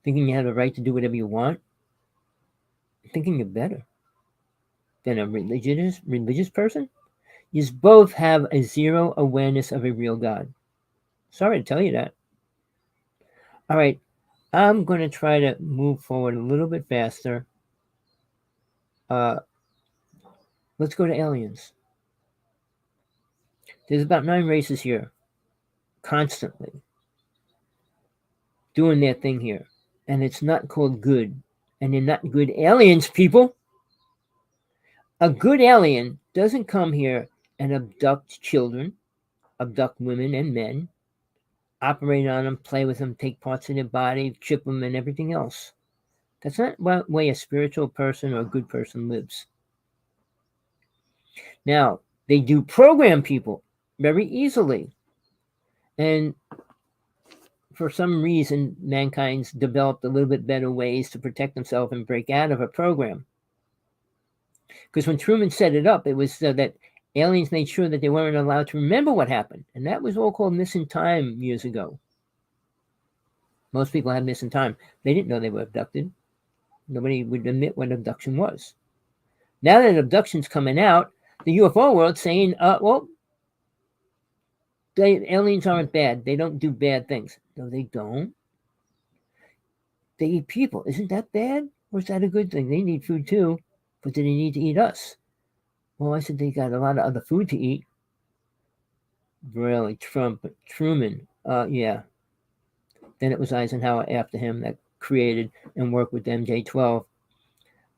thinking you have the right to do whatever you want, thinking you're better than a religious person. You both have a zero awareness of a real God. Sorry to tell you that. All right, I'm going to try to move forward a little bit faster. Let's go to aliens. There's about 9 races here, constantly doing their thing here. And it's not called good. And they're not good aliens, people. A good alien doesn't come here and abduct children, abduct women and men, operate on them, play with them, take parts of their body, chip them, and everything else. That's not the way a spiritual person or a good person lives. Now, they do program people very easily. And for some reason, mankind's developed a little bit better ways to protect themselves and break out of a program. Because when Truman set it up, it was so that aliens made sure that they weren't allowed to remember what happened. And that was all called missing time years ago. Most people had missing time. They didn't know they were abducted. Nobody would admit what abduction was. Now that abduction's coming out, the UFO world's saying, aliens aren't bad. They don't do bad things. No, they don't. They eat people. Isn't that bad? Or is that a good thing? They need food too, but do they need to eat us? Well, I said they got a lot of other food to eat. Really, Truman. Yeah. Then it was Eisenhower after him that created and worked with MJ-12.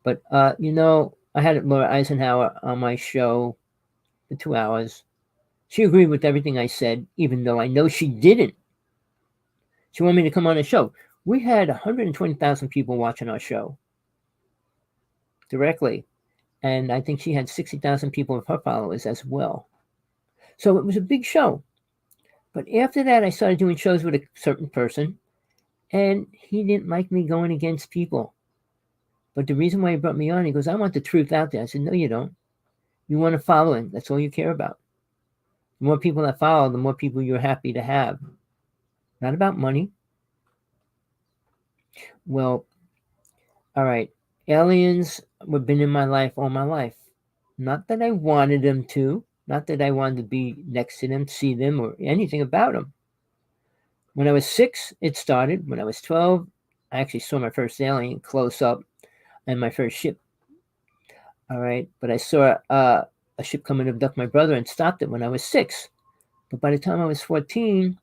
But, I had Laura Eisenhower on my show for 2 hours. She agreed with everything I said, even though I know she didn't. She wanted me to come on the show. We had 120,000 people watching our show directly. And I think she had 60,000 people of her followers as well. So it was a big show. But after that, I started doing shows with a certain person. And he didn't like me going against people. But the reason why he brought me on, he goes, I want the truth out there. I said, no, you don't. You want to follow him. That's all you care about. The more people that follow, the more people you're happy to have. Not about money. Well, all right. Aliens have been in my life all my life. Not that I wanted them to. Not that I wanted to be next to them, see them, or anything about them. When I was 6, it started. When I was 12, I actually saw my first alien close up and my first ship. All right. But I saw a ship come and abduct my brother and stopped it when I was 6. But by the time I was 14,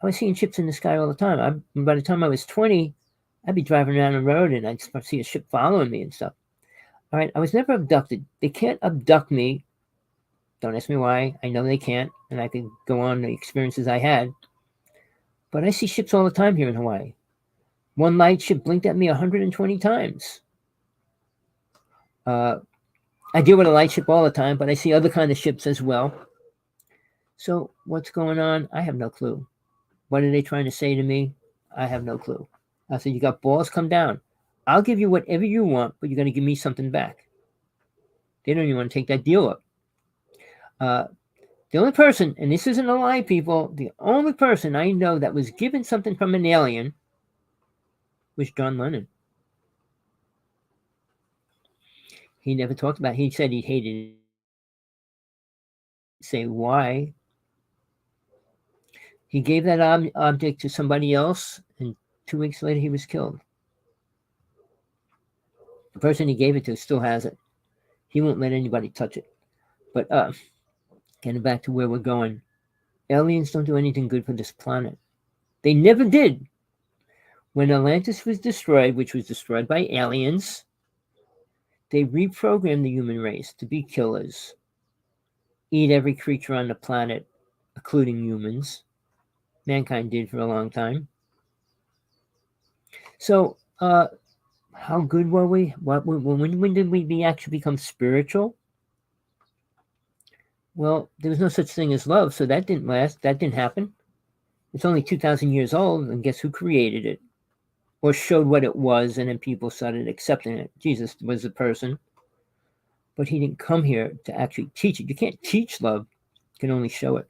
I was seeing ships in the sky all the time. By the time I was 20, I'd be driving around the road and I'd see a ship following me and stuff. All right. I was never abducted. They can't abduct me. Don't ask me why. I know they can't. And I could go on the experiences I had. But I see ships all the time here in Hawaii. One light ship blinked at me 120 times. I deal with a light ship all the time, but I see other kind of ships as well. So what's going on? I have no clue. What are they trying to say to me? I have no clue. I said, you got balls? Come down. I'll give you whatever you want, but you're going to give me something back. They don't even want to take that deal up. The only person, and this isn't a lie, people, the only person I know that was given something from an alien was John Lennon. He never talked about it. He said he hated it. Say why. He gave that object to somebody else, and 2 weeks later he was killed. The person he gave it to still has it. He won't let anybody touch it. But getting back to where we're going, aliens don't do anything good for this planet. They never did. When Atlantis was destroyed, which was destroyed by aliens, they reprogrammed the human race to be killers, eat every creature on the planet, including humans. Mankind did for a long time. So, how good were we? When did we actually become spiritual? Well, there was no such thing as love, so that didn't last. That didn't happen. It's only 2,000 years old, and guess who created it? Or showed what it was, and then people started accepting it. Jesus was a person, but he didn't come here to actually teach it. You can't teach love, you can only show it.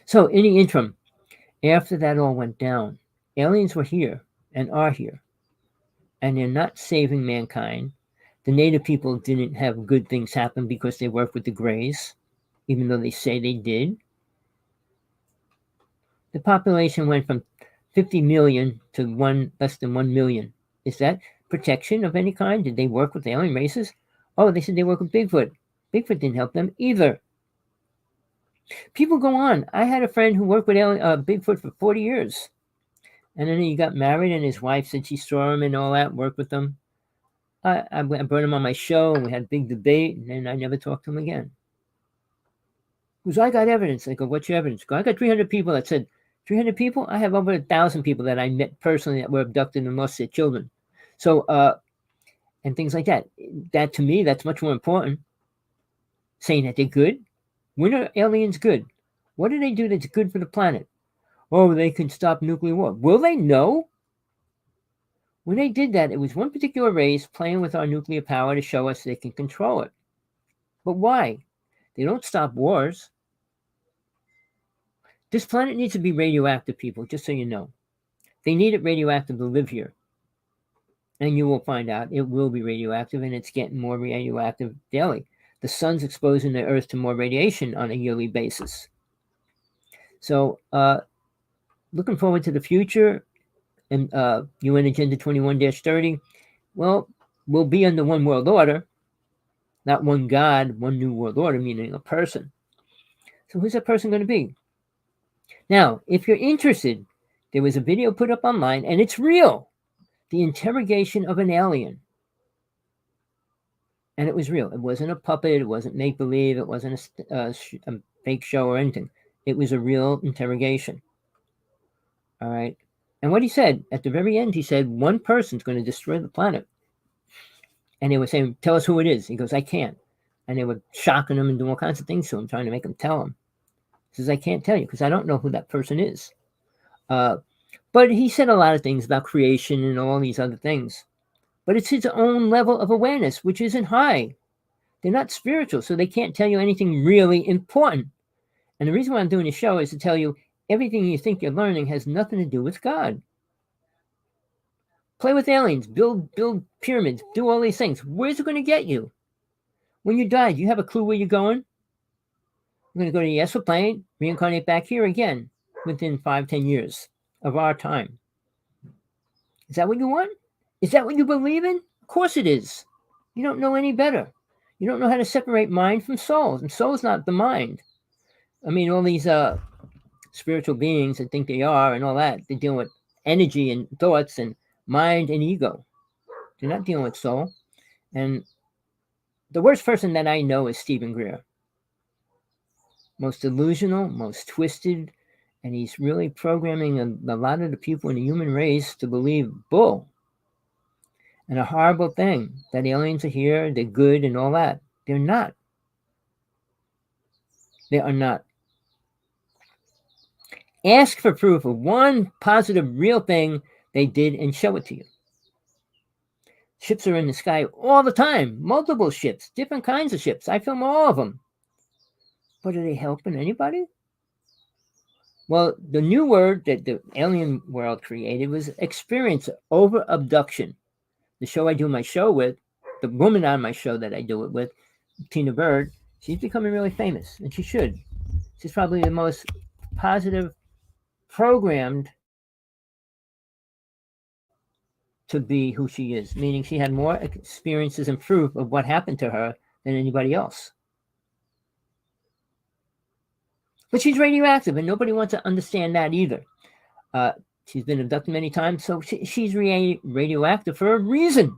So in the interim, after that all went down, aliens were here and are here, and they're not saving mankind. The native people didn't have good things happen because they worked with the Greys, even though they say they did. The population went from 50 million to less than 1 million. Is that protection of any kind? Did they work with alien races? Oh, they said they work with Bigfoot. Bigfoot didn't help them either. People go on. I had a friend who worked with Bigfoot for 40 years. And then he got married, and his wife said she saw him and all that, worked with him. I brought him on my show, and we had a big debate, and then I never talked to him again. Because I got evidence. I go, what's your evidence? I got 300 people that said, 300 people? I have over 1,000 people that I met personally that were abducted and lost their children. So, and things like that. That, to me, that's much more important. Saying that they're good. When are aliens good? What do they do that's good for the planet? Oh, they can stop nuclear war. Will they? No. When they did that, it was one particular race playing with our nuclear power to show us they can control it. But why? They don't stop wars. This planet needs to be radioactive, people, just so you know. They need it radioactive to live here. And you will find out it will be radioactive, and it's getting more radioactive daily. The sun's exposing the Earth to more radiation on a yearly basis. So, looking forward to the future, and UN Agenda 21-30, well, we'll be under one world order, not one God, one new world order, meaning a person. So who's that person going to be? Now, if you're interested, there was a video put up online, and it's real. The interrogation of an alien. And it was real. It wasn't a puppet. It wasn't make-believe. It wasn't a fake show or anything. It was a real interrogation. All right. And what he said, at the very end, he said, one person's going to destroy the planet. And they were saying, tell us who it is. He goes, I can't. And they were shocking him and doing all kinds of things to him, trying to make him tell him. He says, I can't tell you because I don't know who that person is. But he said a lot of things about creation and all these other things. But it's his own level of awareness, which isn't high. They're not spiritual, so they can't tell you anything really important. And the reason why I'm doing this show is to tell you everything you think you're learning has nothing to do with God. Play with aliens, build pyramids, do all these things. Where's it going to get you? When you die, do you have a clue where you're going? You're going to go to the astral plane, reincarnate back here again within 5-10 years of our time. Is that what you want? Is that what you believe in? Of course it is. You don't know any better. You don't know how to separate mind from soul. And soul's not the mind. I mean, all these spiritual beings that think they are and all that, they're dealing with energy and thoughts and mind and ego. They're not dealing with soul. And the worst person that I know is Stephen Greer. Most delusional, most twisted, And he's really programming a lot of the people in the human race to believe bull and a horrible thing, that aliens are here, they're good and all that. They're not. They are not. Ask for proof of one positive, real thing they did and show it to you. Ships are in the sky all the time, multiple ships, different kinds of ships. I film all of them. But are they helping anybody? Well, the new word that the alien world created was experience over abduction. The show I do my show with, the woman on my show that I do it with, Tina Bird, she's becoming really famous, and she should. She's probably the most positive, programmed to be who she is, meaning she had more experiences and proof of what happened to her than anybody else. But she's radioactive, and nobody wants to understand that either. She's been abducted many times, so she's radioactive for a reason.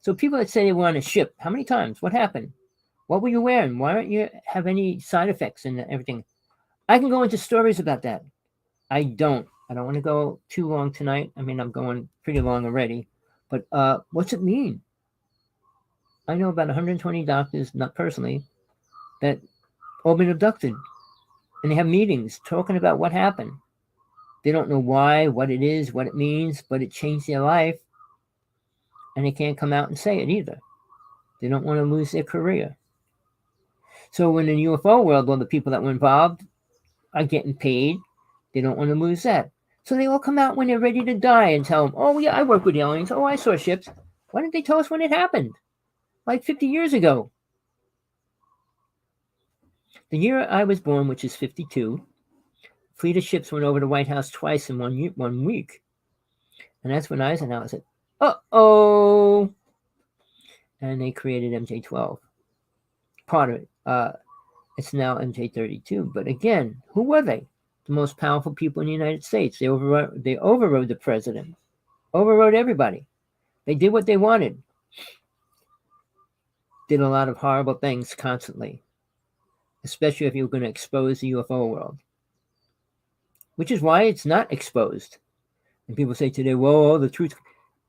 So people that say they were on a ship, how many times? What happened? What were you wearing? Why don't you have any side effects and everything? I can go into stories about that. I don't want to go too long tonight. I mean, I'm going pretty long already. But what's it mean? I know about 120 doctors, not personally, that all been abducted. And they have meetings talking about what happened. They don't know why, what it is, what it means, but it changed their life. And they can't come out and say it either. They don't want to lose their career. So in the UFO world, all the people that were involved are getting paid. They don't want to lose that. So they all come out when they're ready to die and tell them, oh, yeah, I work with aliens. Oh, I saw ships. Why didn't they tell us when it happened? Like 50 years ago. The year I was born, which is 52, a fleet of ships went over the White House twice in 1 week. And that's when Eisenhower said, uh-oh. And they created MJ-12. Part of it. It's now MJ-32. But again, who were they? The most powerful people in the United States. They overrode the president. Overrode everybody. They did what they wanted. Did a lot of horrible things constantly. Especially if you're going to expose the UFO world. Which is why it's not exposed. And people say today, whoa, the truth.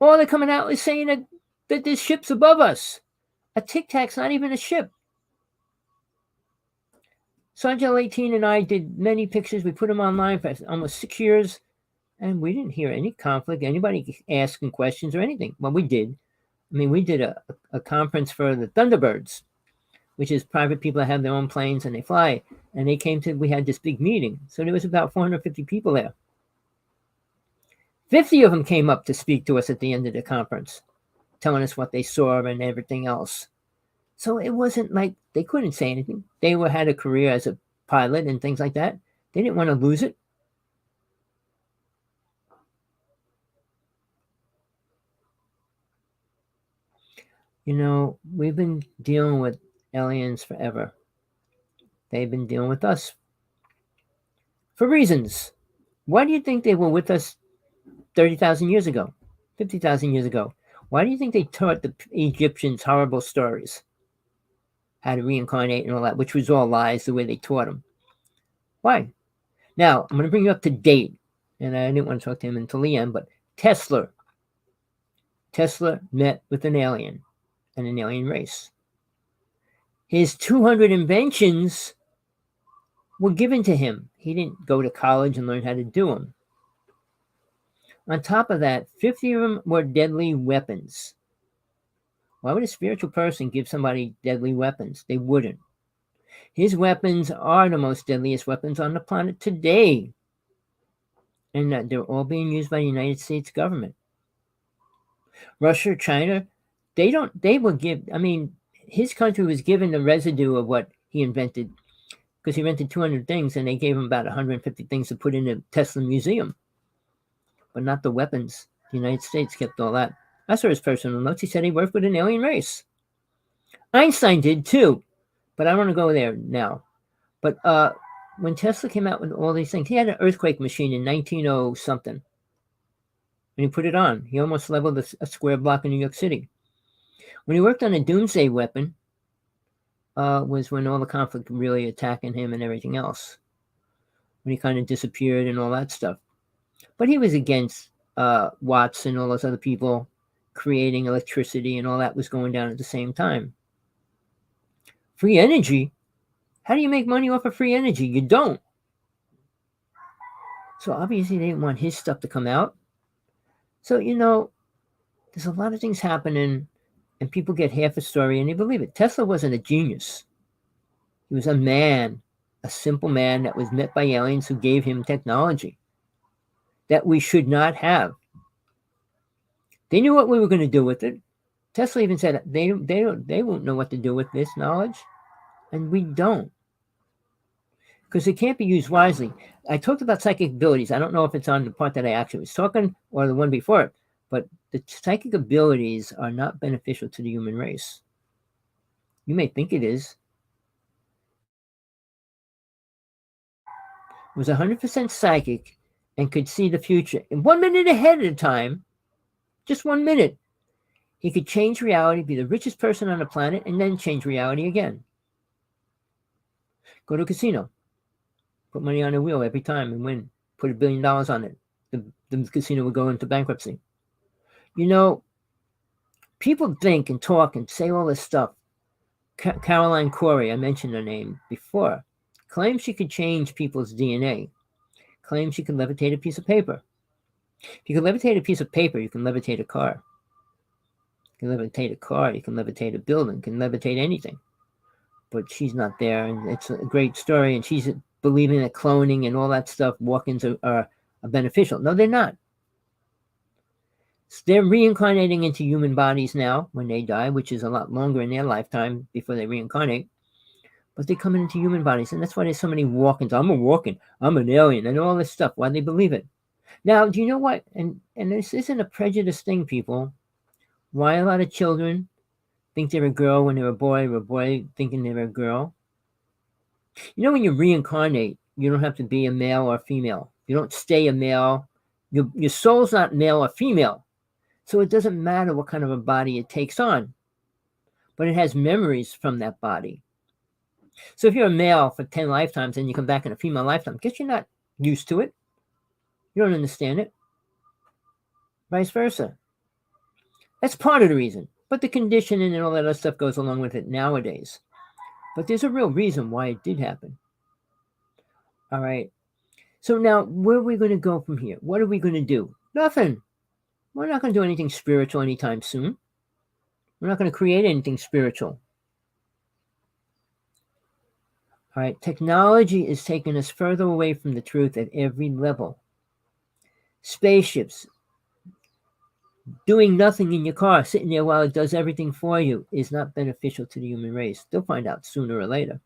Oh, they're coming out and saying that there's ships above us. A Tic Tac's not even a ship. Sergeant 18 and I did many pictures. We put them online for almost 6 years. And we didn't hear any conflict, anybody asking questions or anything. Well, we did. I mean, we did a conference for the Thunderbirds, which is private people that have their own planes and they fly. And they came we had this big meeting. So there was about 450 people there. 50 of them came up to speak to us at the end of the conference, telling us what they saw and everything else. So it wasn't like they couldn't say anything. They had a career as a pilot and things like that. They didn't want to lose it. You know, we've been dealing with aliens forever. They've been dealing with us for reasons. Why do you think they were with us 30,000 years ago, 50,000 years ago? Why do you think they taught the Egyptians horrible stories? How to reincarnate and all that, which was all lies the way they taught them. Why? Now, I'm going to bring you up to date. And I didn't want to talk to him until the end, but Tesla met with an alien and an alien race. His 200 inventions were given to him. He didn't go to college and learn how to do them. On top of that, 50 of them were deadly weapons. Why would a spiritual person give somebody deadly weapons? They wouldn't. His weapons are the most deadliest weapons on the planet today. And they're all being used by the United States government. Russia, China, his country was given the residue of what he invented, because he invented 200 things and they gave him about 150 things to put in a Tesla museum. But not the weapons. The United States kept all that. I saw his personal notes. He said he worked with an alien race. Einstein did too, but I don't want to go there now. But when Tesla came out with all these things, he had an earthquake machine in 1900-something. And he put it on. He almost leveled a square block in New York City. When he worked on a doomsday weapon, was when all the conflict really attacking him and everything else. when he kind of disappeared and all that stuff. But he was against Watts and all those other people creating electricity, and all that was going down at the same time. Free energy? How do you make money off of free energy? You don't. So obviously they didn't want his stuff to come out. So, there's a lot of things happening, and people get half a story and they believe it. Tesla wasn't a genius. He was a man, a simple man that was met by aliens who gave him technology that we should not have. They knew what we were going to do with it. Tesla even said they won't know what to do with this knowledge, and we don't, because it can't be used wisely. I talked about psychic abilities. I don't know if it's on the part that I actually was talking or the one before it, but the psychic abilities are not beneficial to the human race. You may think it is. It was 100% psychic and could see the future. And 1 minute ahead of time, just 1 minute, he could change reality, be the richest person on the planet, and then change reality again. Go to a casino. Put money on a wheel every time and win. Put $1 billion on it. The casino would go into bankruptcy. People think and talk and say all this stuff. Caroline Corey, I mentioned her name before, claims she could change people's DNA. Claims she can levitate a piece of paper. If you can levitate a piece of paper, you can levitate a car. You can levitate a car, you can levitate a building, you can levitate anything. But she's not there, and it's a great story, and she's believing that cloning and all that stuff, walk-ins are beneficial. No, they're not. They're reincarnating into human bodies now when they die, which is a lot longer in their lifetime before they reincarnate. But they come into human bodies, and that's why there's so many walk-ins. I'm a walk-in, I'm an alien, and all this stuff. Why they believe it? Now, do you know what? And this isn't a prejudice thing, people. Why a lot of children think they're a girl when they're a boy, or a boy thinking they're a girl? When you reincarnate, you don't have to be a male or female. You don't stay a male. Your soul's not male or female. So it doesn't matter what kind of a body it takes on. But it has memories from that body. So if you're a male for 10 lifetimes and you come back in a female lifetime, guess you're not used to it. You don't understand it. Vice versa. That's part of the reason. But the conditioning and all that other stuff goes along with it nowadays. But there's a real reason why it did happen. All right. So now, where are we going to go from here? What are we going to do? Nothing. We're not going to do anything spiritual anytime soon. We're not going to create anything spiritual. All right. Technology is taking us further away from the truth at every level. Spaceships. Doing nothing in your car, sitting there while it does everything for you, is not beneficial to the human race. They'll find out sooner or later.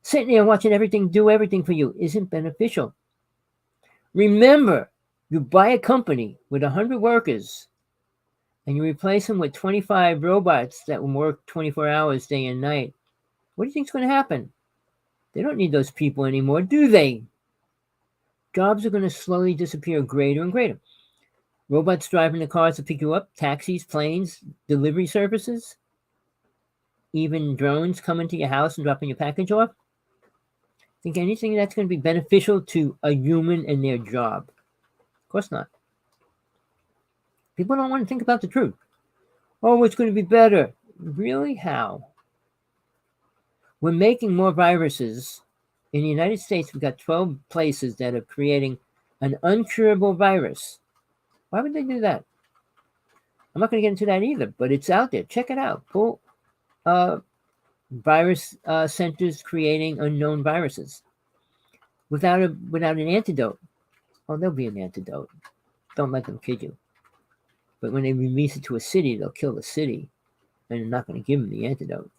Sitting there watching everything do everything for you isn't beneficial. Remember, you buy a company with 100 workers and you replace them with 25 robots that will work 24 hours day and night. What do you think is going to happen? They don't need those people anymore, do they? Jobs are going to slowly disappear greater and greater. Robots driving the cars to pick you up, taxis, planes, delivery services, even drones coming to your house and dropping your package off. Think anything that's going to be beneficial to a human and their job? Of course not. People don't want to think about the truth. Oh, it's going to be better. Really? How? We're making more viruses. In the United States, we've got 12 places that are creating an uncurable virus. Why would they do that? I'm not going to get into that either, but it's out there. Check it out. Pull virus centers creating unknown viruses without an antidote. Oh, there'll be an antidote. Don't let them kid you. But when they release it to a city, they'll kill the city, and they're not going to give them the antidote.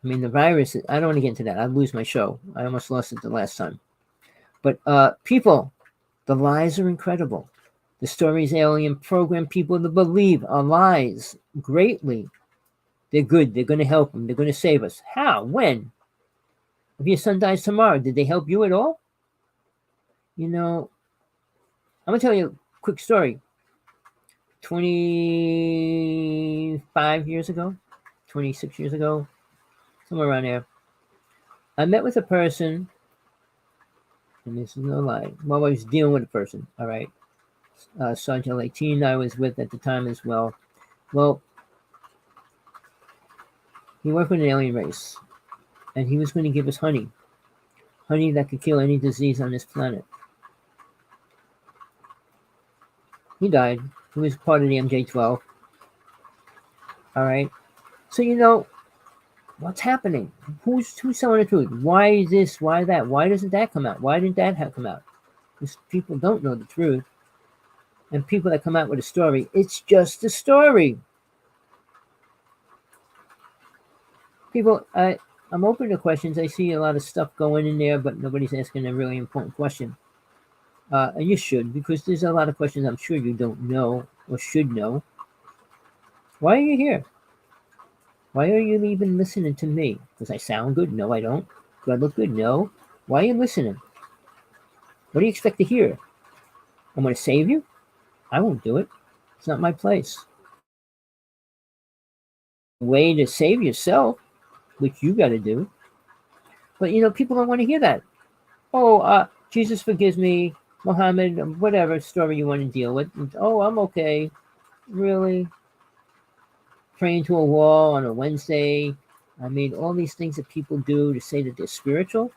I mean, the virus, I don't want to get into that. I'd lose my show. I almost lost it the last time. But people, the lies are incredible. The stories alien program people to believe are lies greatly. They're good. They're going to help them. They're going to save us. How? When? If your son dies tomorrow, did they help you at all? I'm going to tell you a quick story. 25 years ago, 26 years ago, somewhere around there, I met with a person and this is no lie. While I was dealing with a person, all right, Sergeant 18 I was with at the time as well. Well, he worked with an alien race, and he was going to give us honey that could kill any disease on this planet. He died. He was part of the MJ-12. All right. So what's happening? Who's telling the truth? Why this? Why that? Why doesn't that come out? Why didn't that come out? Because people don't know the truth, and people that come out with a story, it's just a story. People, I'm open to questions. I see a lot of stuff going in there, but nobody's asking a really important question. And you should, because there's a lot of questions I'm sure you don't know or should know. Why are you here? Why are you even listening to me? Because I sound good? No, I don't. Do I look good? No. Why are you listening? What do you expect to hear? I'm going to save you? I won't do it. It's not my place. The way to save yourself, which you got to do. But people don't want to hear that. Oh, Jesus forgives me, Muhammad, whatever story you want to deal with. Oh, I'm okay. Really? Praying to a wall on a Wednesday. I mean, all these things that people do to say that they're spiritual.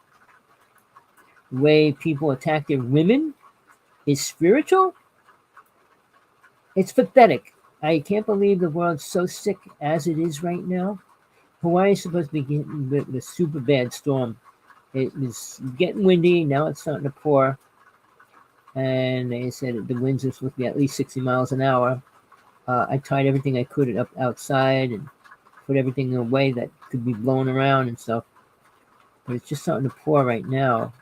The way people attack their women is spiritual. It's pathetic. I can't believe the world's so sick as it is right now. Hawaii is supposed to be getting with a super bad storm. It was getting windy. Now it's starting to pour. And they said the winds are supposed to be at least 60 miles an hour. I tied everything I could up outside and put everything away that could be blown around and stuff. But it's just starting to pour right now.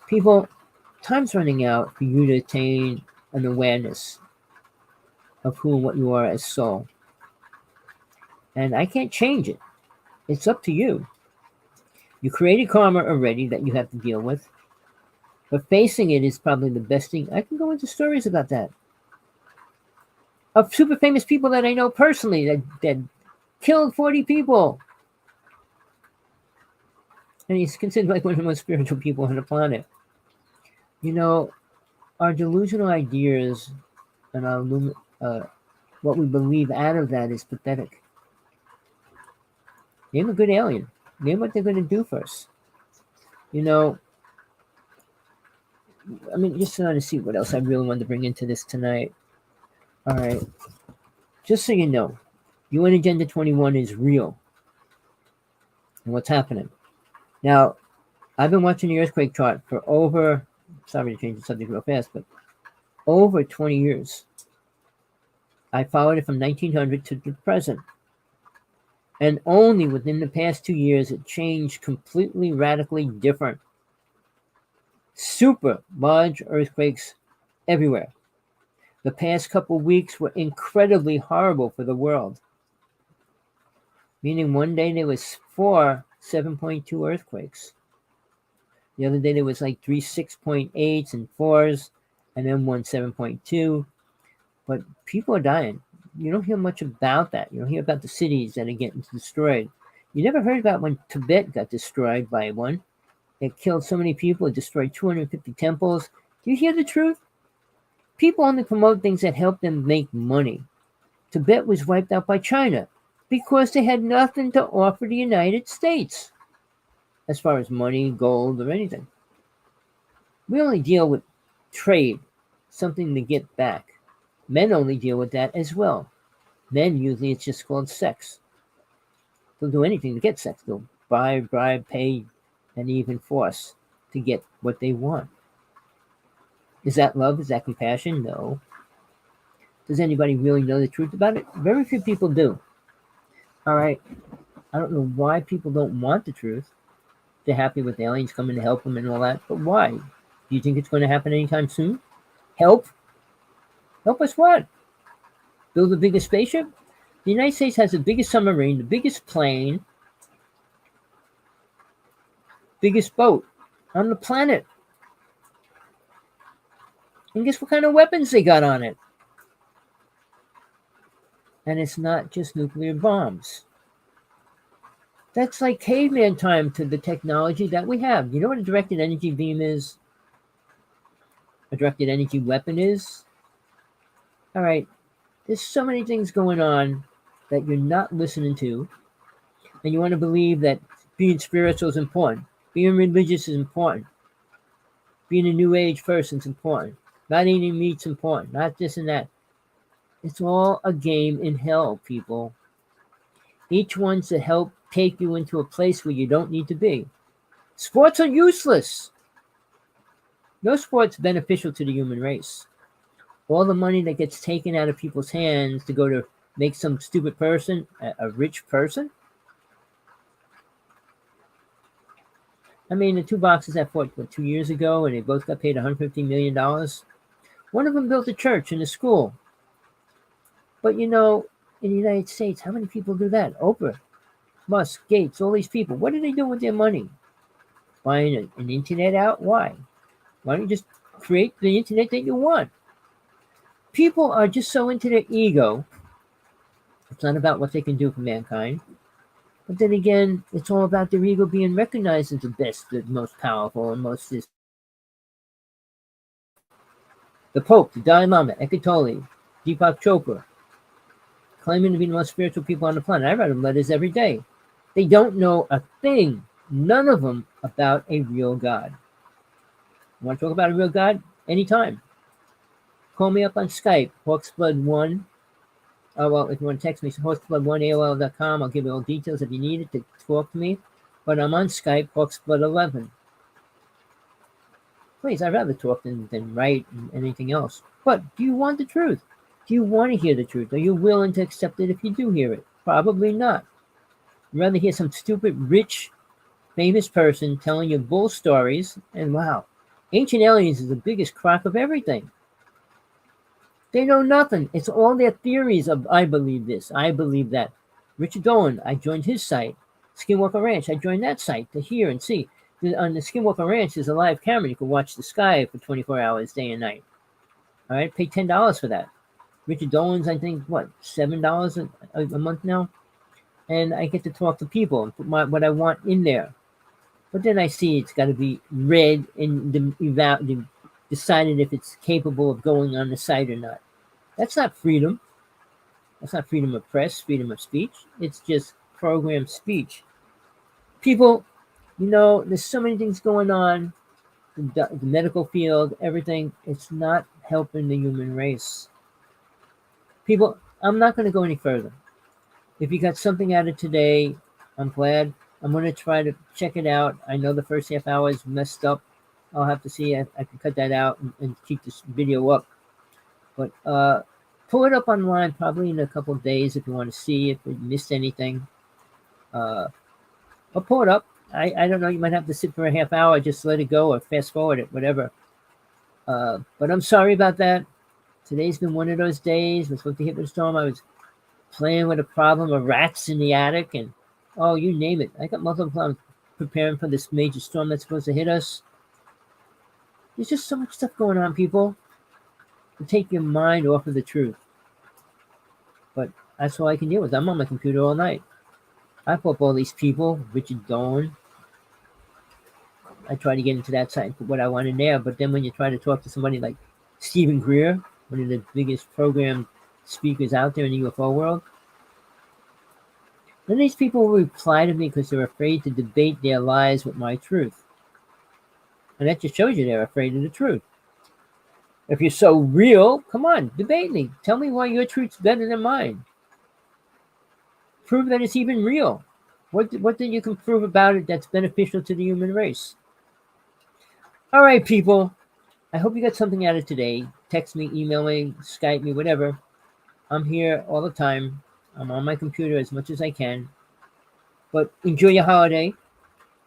People, time's running out for you to attain an awareness of who and what you are as soul. And I can't change it. It's up to you. You created karma already that you have to deal with. But facing it is probably the best thing. I can go into stories about that. Of super famous people that I know personally that killed 40 people. And he's considered like one of the most spiritual people on the planet. Our delusional ideas and our what we believe out of that is pathetic. Name a good alien. Name what they're going to do for us. Just trying to see what else I really wanted to bring into this tonight. All right. Just so you know, UN Agenda 21 is real. And what's happening. Now, I've been watching the earthquake chart for sorry to change the subject real fast, but over 20 years. I followed it from 1900 to the present. And only within the past 2 years, it changed completely, radically different. Super large earthquakes everywhere. The past couple weeks were incredibly horrible for the world. Meaning one day there was 4 7.2 earthquakes. The other day there was like 3 6.8s and 4s, and then 1 7.2. But people are dying. You don't hear much about that. You don't hear about the cities that are getting destroyed. You never heard about when Tibet got destroyed by one. It killed so many people. It destroyed 250 temples. Do you hear the truth? People only promote things that help them make money. Tibet was wiped out by China because they had nothing to offer the United States as far as money, gold, or anything. We only deal with trade, something to get back. Men only deal with that as well. Men, usually it's just called sex. They'll do anything to get sex. They'll bribe, pay, and even force to get what they want. Is that love? Is that compassion? No. Does anybody really know the truth about it? Very few people do. All right. I don't know why people don't want the truth. They're happy with aliens coming to help them and all that. But why? Do you think it's going to happen anytime soon? Help? Help us what? Build the biggest spaceship? The United States has the biggest submarine, the biggest plane, biggest boat on the planet. And guess what kind of weapons they got on it? And it's not just nuclear bombs. That's like caveman time to the technology that we have. You know what a directed energy beam is? A directed energy weapon is? All right, there's so many things going on that you're not listening to, and you want to believe that being spiritual is important, being religious is important, being a new age person is important, not eating meat's important, not this and that. It's all a game in hell, people. Each one's to help take you into a place where you don't need to be. Sports are useless. No sport's beneficial to the human race. All the money that gets taken out of people's hands to go to make some stupid person a rich person. I mean, the two boxers that fought 2 years ago, and they both got paid $150 million. One of them built a church and a school. But you know, in the United States, how many people do that? Oprah, Musk, Gates, all these people. What do they do with their money? Buying an internet out? Why? Why don't you just create the internet that you want? People are just so into their ego. It's not about what they can do for mankind. But then again, it's all about their ego being recognized as the best, the most powerful, and most this. The Pope, the Dalai Lama, Eckhart Tolle, Deepak Chopra, claiming to be the most spiritual people on the planet. I write them letters every day. They don't know a thing, none of them, about a real God. You want to talk about a real God? Anytime. Call me up on Skype, Hawksblood1. Oh, well, if you want to text me, Hawksblood1AOL.com. I'll give you all details if you need it to talk to me. But I'm on Skype, Hawksblood11. Please, I'd rather talk than write and anything else. But do you want the truth? Do you want to hear the truth? Are you willing to accept it if you do hear it? Probably not. You'd rather hear some stupid, rich, famous person telling you bull stories. And wow, Ancient Aliens is the biggest crock of everything. They know nothing. It's all their theories of, I believe this, I believe that. Richard Dolan, I joined his site. Skinwalker Ranch, I joined that site to hear and see. On the Skinwalker Ranch, there's a live camera. You can watch the sky for 24 hours, day and night. All right, pay $10 for that. Richard Dolan's, I think, what, $7 a month now? And I get to talk to people and put what I want in there. But then I see it's got to be read and decided if it's capable of going on the site or not. That's not freedom. That's not freedom of press, freedom of speech. It's just programmed speech. People, you know, there's so many things going on. The medical field, everything. It's not helping the human race. People, I'm not going to go any further. If you got something out of today, I'm glad. I'm going to try to check it out. I know the first half hour is messed up. I'll have to see if I can cut that out and keep this video up. But pull it up online probably in a couple of days if you want to see if you missed anything. Or pull it up. I don't know. You might have to sit for a half hour, just let it go or fast forward it, whatever. But I'm sorry about that. Today's been one of those days. We're supposed to hit the storm. I was playing with a problem of rats in the attic and, oh, you name it. I got multiple problems preparing for this major storm that's supposed to hit us. There's just so much stuff going on, people, to take your mind off of the truth. But that's all I can deal with. I'm on my computer all night. I put up all these people, Richard Dolan. I try to get into that site and put what I want in there. But then when you try to talk to somebody like Stephen Greer, one of the biggest program speakers out there in the UFO world, then these people will reply to me because they're afraid to debate their lies with my truth. And that just shows you they're afraid of the truth. If you're so real, come on, debate me. Tell me why your truth's better than mine. Prove that it's even real. What then you can prove about it that's beneficial to the human race? All right, people. I hope you got something out of today. Text me, email me, Skype me, whatever. I'm here all the time. I'm on my computer as much as I can. But enjoy your holiday.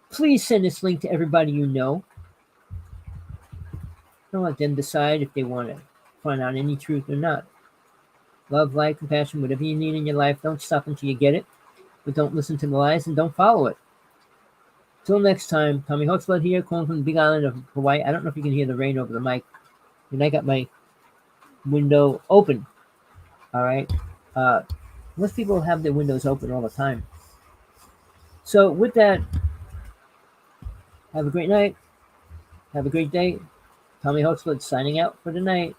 Please send this link to everybody you know. Don't let them decide if they want to find out any truth or not. Love, light, compassion, whatever you need in your life. Don't stop until you get it. But don't listen to the lies and don't follow it. Till next time, Tommy Hawksblood here, calling from the Big Island of Hawaii. I don't know if you can hear the rain over the mic. And I got my window open. All right. Most people have their windows open all the time. So with that, have a great night. Have a great day. Tommy Hawksblood signing out for the night.